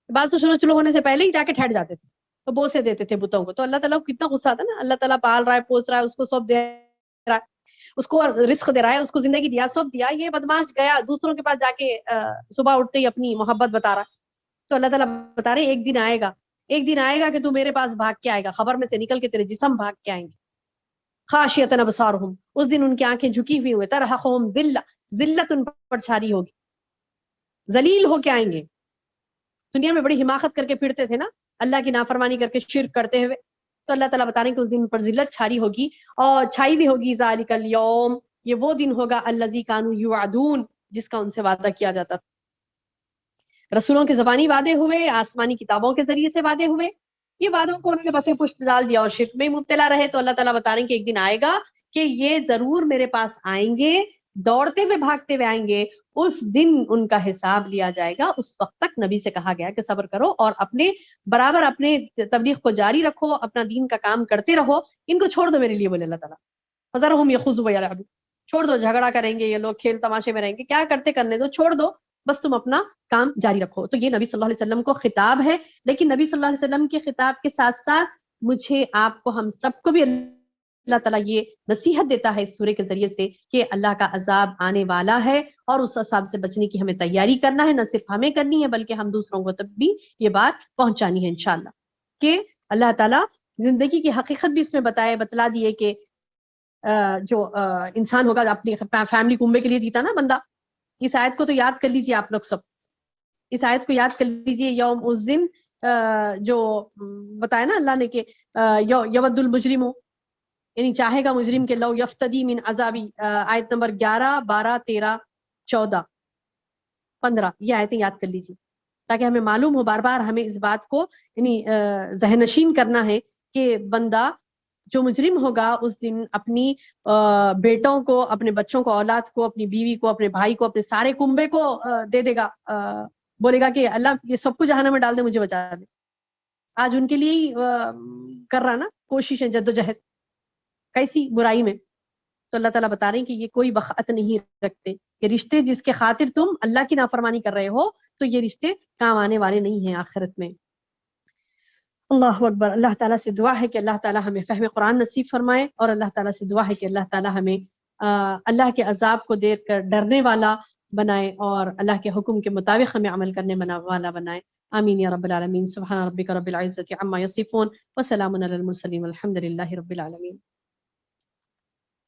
Speaker 2: بعض تو سورج طلوع ہونے سے پہلے ہی جا کے ٹھہر جاتے تھے. تو بوسے دیتے تھے بتوں کو. تو اللہ تعالیٰ کو کتنا غصہ آتا ہے نا, اللہ تعالیٰ پال رہا ہے, پوس رہا ہے, اس کو سب دے رہا ہے, اس کو رزق دے رہا ہے, اس کو زندگی دیا, سب دیا. یہ بدماش گیا دوسروں کے پاس جا کے صبح اٹھتے ہی اپنی محبت بتا رہا ہے. تو اللہ تعالیٰ بتا رہے ایک دن آئے گا کہ تو میرے پاس بھاگ کے آئے گا, خبر میں سے نکل کے تیرے جسم بھاگ کے آئیں گے. خاشیۃ ابصارہم, اس دن ان کی آنکھیں جھکی ہوئی ہوئے, ترہقہم ذلہ, ذلت ان پر چھاری ہوگی, ذلیل ہو کے آئیں گے. دنیا میں بڑی حماقت کر کے پھرتے تھے نا, اللہ کی نافرمانی کر کے شرک کرتے ہوئے. تو اللہ تعالیٰ بتا رہے ہیں کہ اس دن پر ذلت چھاری ہوگی, اور چھائی بھی ہوگی. ذالک الیوم, یہ وہ دن ہوگا, الذی کانوا یوعدون, جس کا ان سے وعدہ کیا جاتا تھا. رسولوں کے زبانی وعدے ہوئے, آسمانی کتابوں کے ذریعے سے وعدے ہوئے. یہ وعدوں کو انہوں نے بسے پشت ڈال دیا اور شرک میں مبتلا رہے. تو اللہ تعالیٰ بتا رہے ہیں کہ ایک دن آئے گا کہ یہ ضرور میرے پاس آئیں گے, دوڑتے ہوئے بھاگتے ہوئے آئیں گے. اس دن ان کا حساب لیا جائے گا. اس وقت تک نبی سے کہا گیا کہ صبر کرو اور اپنے برابر اپنے تبلیغ کو جاری رکھو, اپنا دین کا کام کرتے رہو. ان کو چھوڑ دو میرے لیے, بولے اللہ تعالیٰ. فذرہم یخوضوا ویلعبوا, چھوڑ دو, جھگڑا کریں گے یہ لوگ, کھیل تماشے میں رہیں گے, کیا کرتے کرنے دو, چھوڑ دو, بس تم اپنا کام جاری رکھو. تو یہ نبی صلی اللہ علیہ وسلم کو خطاب ہے. لیکن نبی صلی اللہ علیہ وسلم کے خطاب کے ساتھ ساتھ مجھے, آپ کو, ہم سب کو بھی اللہ تعالیٰ یہ نصیحت دیتا ہے اس سورے کے ذریعے سے کہ اللہ کا عذاب آنے والا ہے, اور اس عذاب سے بچنے کی ہمیں تیاری کرنا ہے. نہ صرف ہمیں کرنی ہے بلکہ ہم دوسروں کو تب بھی یہ بات پہنچانی ہے انشاءاللہ. کہ اللہ تعالیٰ زندگی کی حقیقت بھی اس میں بتلا دیے کہ جو انسان ہوگا اپنی فیملی کنبے کے لیے جیتا نا بندہ. اس آیت کو تو یاد کر لیجئے آپ لوگ سب, اس آیت کو یاد کر لیجئے. یوم, اس دن جو بتایا نا اللہ نے کہ یود المجرم, یعنی چاہے گا مجرم کہ لو یفتدی من عذابی, آیت نمبر 11, 12, 13, 14, 15, یہ آیتیں یاد کر لیجئے تاکہ ہمیں معلوم ہو. بار بار ہمیں اس بات کو یعنی ذہن نشین کرنا ہے کہ بندہ جو مجرم ہوگا اس دن اپنی بیٹوں کو, اپنے بچوں کو, اولاد کو, اپنی بیوی کو, اپنے بھائی کو, اپنے سارے کنبے کو دے دے گا, بولے گا کہ اللہ یہ سب کو جہنم میں ڈال دے, مجھے بچا دے. آج ان کے لیے ہی کر رہا نا کوششیں, جدوجہد, کیسی برائی میں. تو اللہ تعالیٰ بتا رہے ہیں کہ یہ کوئی وقت نہیں رکھتے. یہ رشتے جس کے خاطر تم اللہ کی نافرمانی کر رہے ہو, تو یہ رشتے کام آنے والے نہیں ہیں آخرت میں. اللہ اکبر. اللہ تعالیٰ سے دعا ہے کہ اللہ تعالیٰ ہمیں فہم قرآن نصیب فرمائے, اور اللہ تعالیٰ سے دعا ہے کہ اللہ تعالیٰ ہمیں اللہ کے عذاب کو دیکھ کر ڈرنے والا بنائے, اور اللہ کے حکم کے مطابق ہمیں عمل کرنے والا بنائے. آمین یا رب العالمین. سبحان ربک رب العزت عما یصفون, وسلام علی المرسلین, والحمد للہ رب العالمین.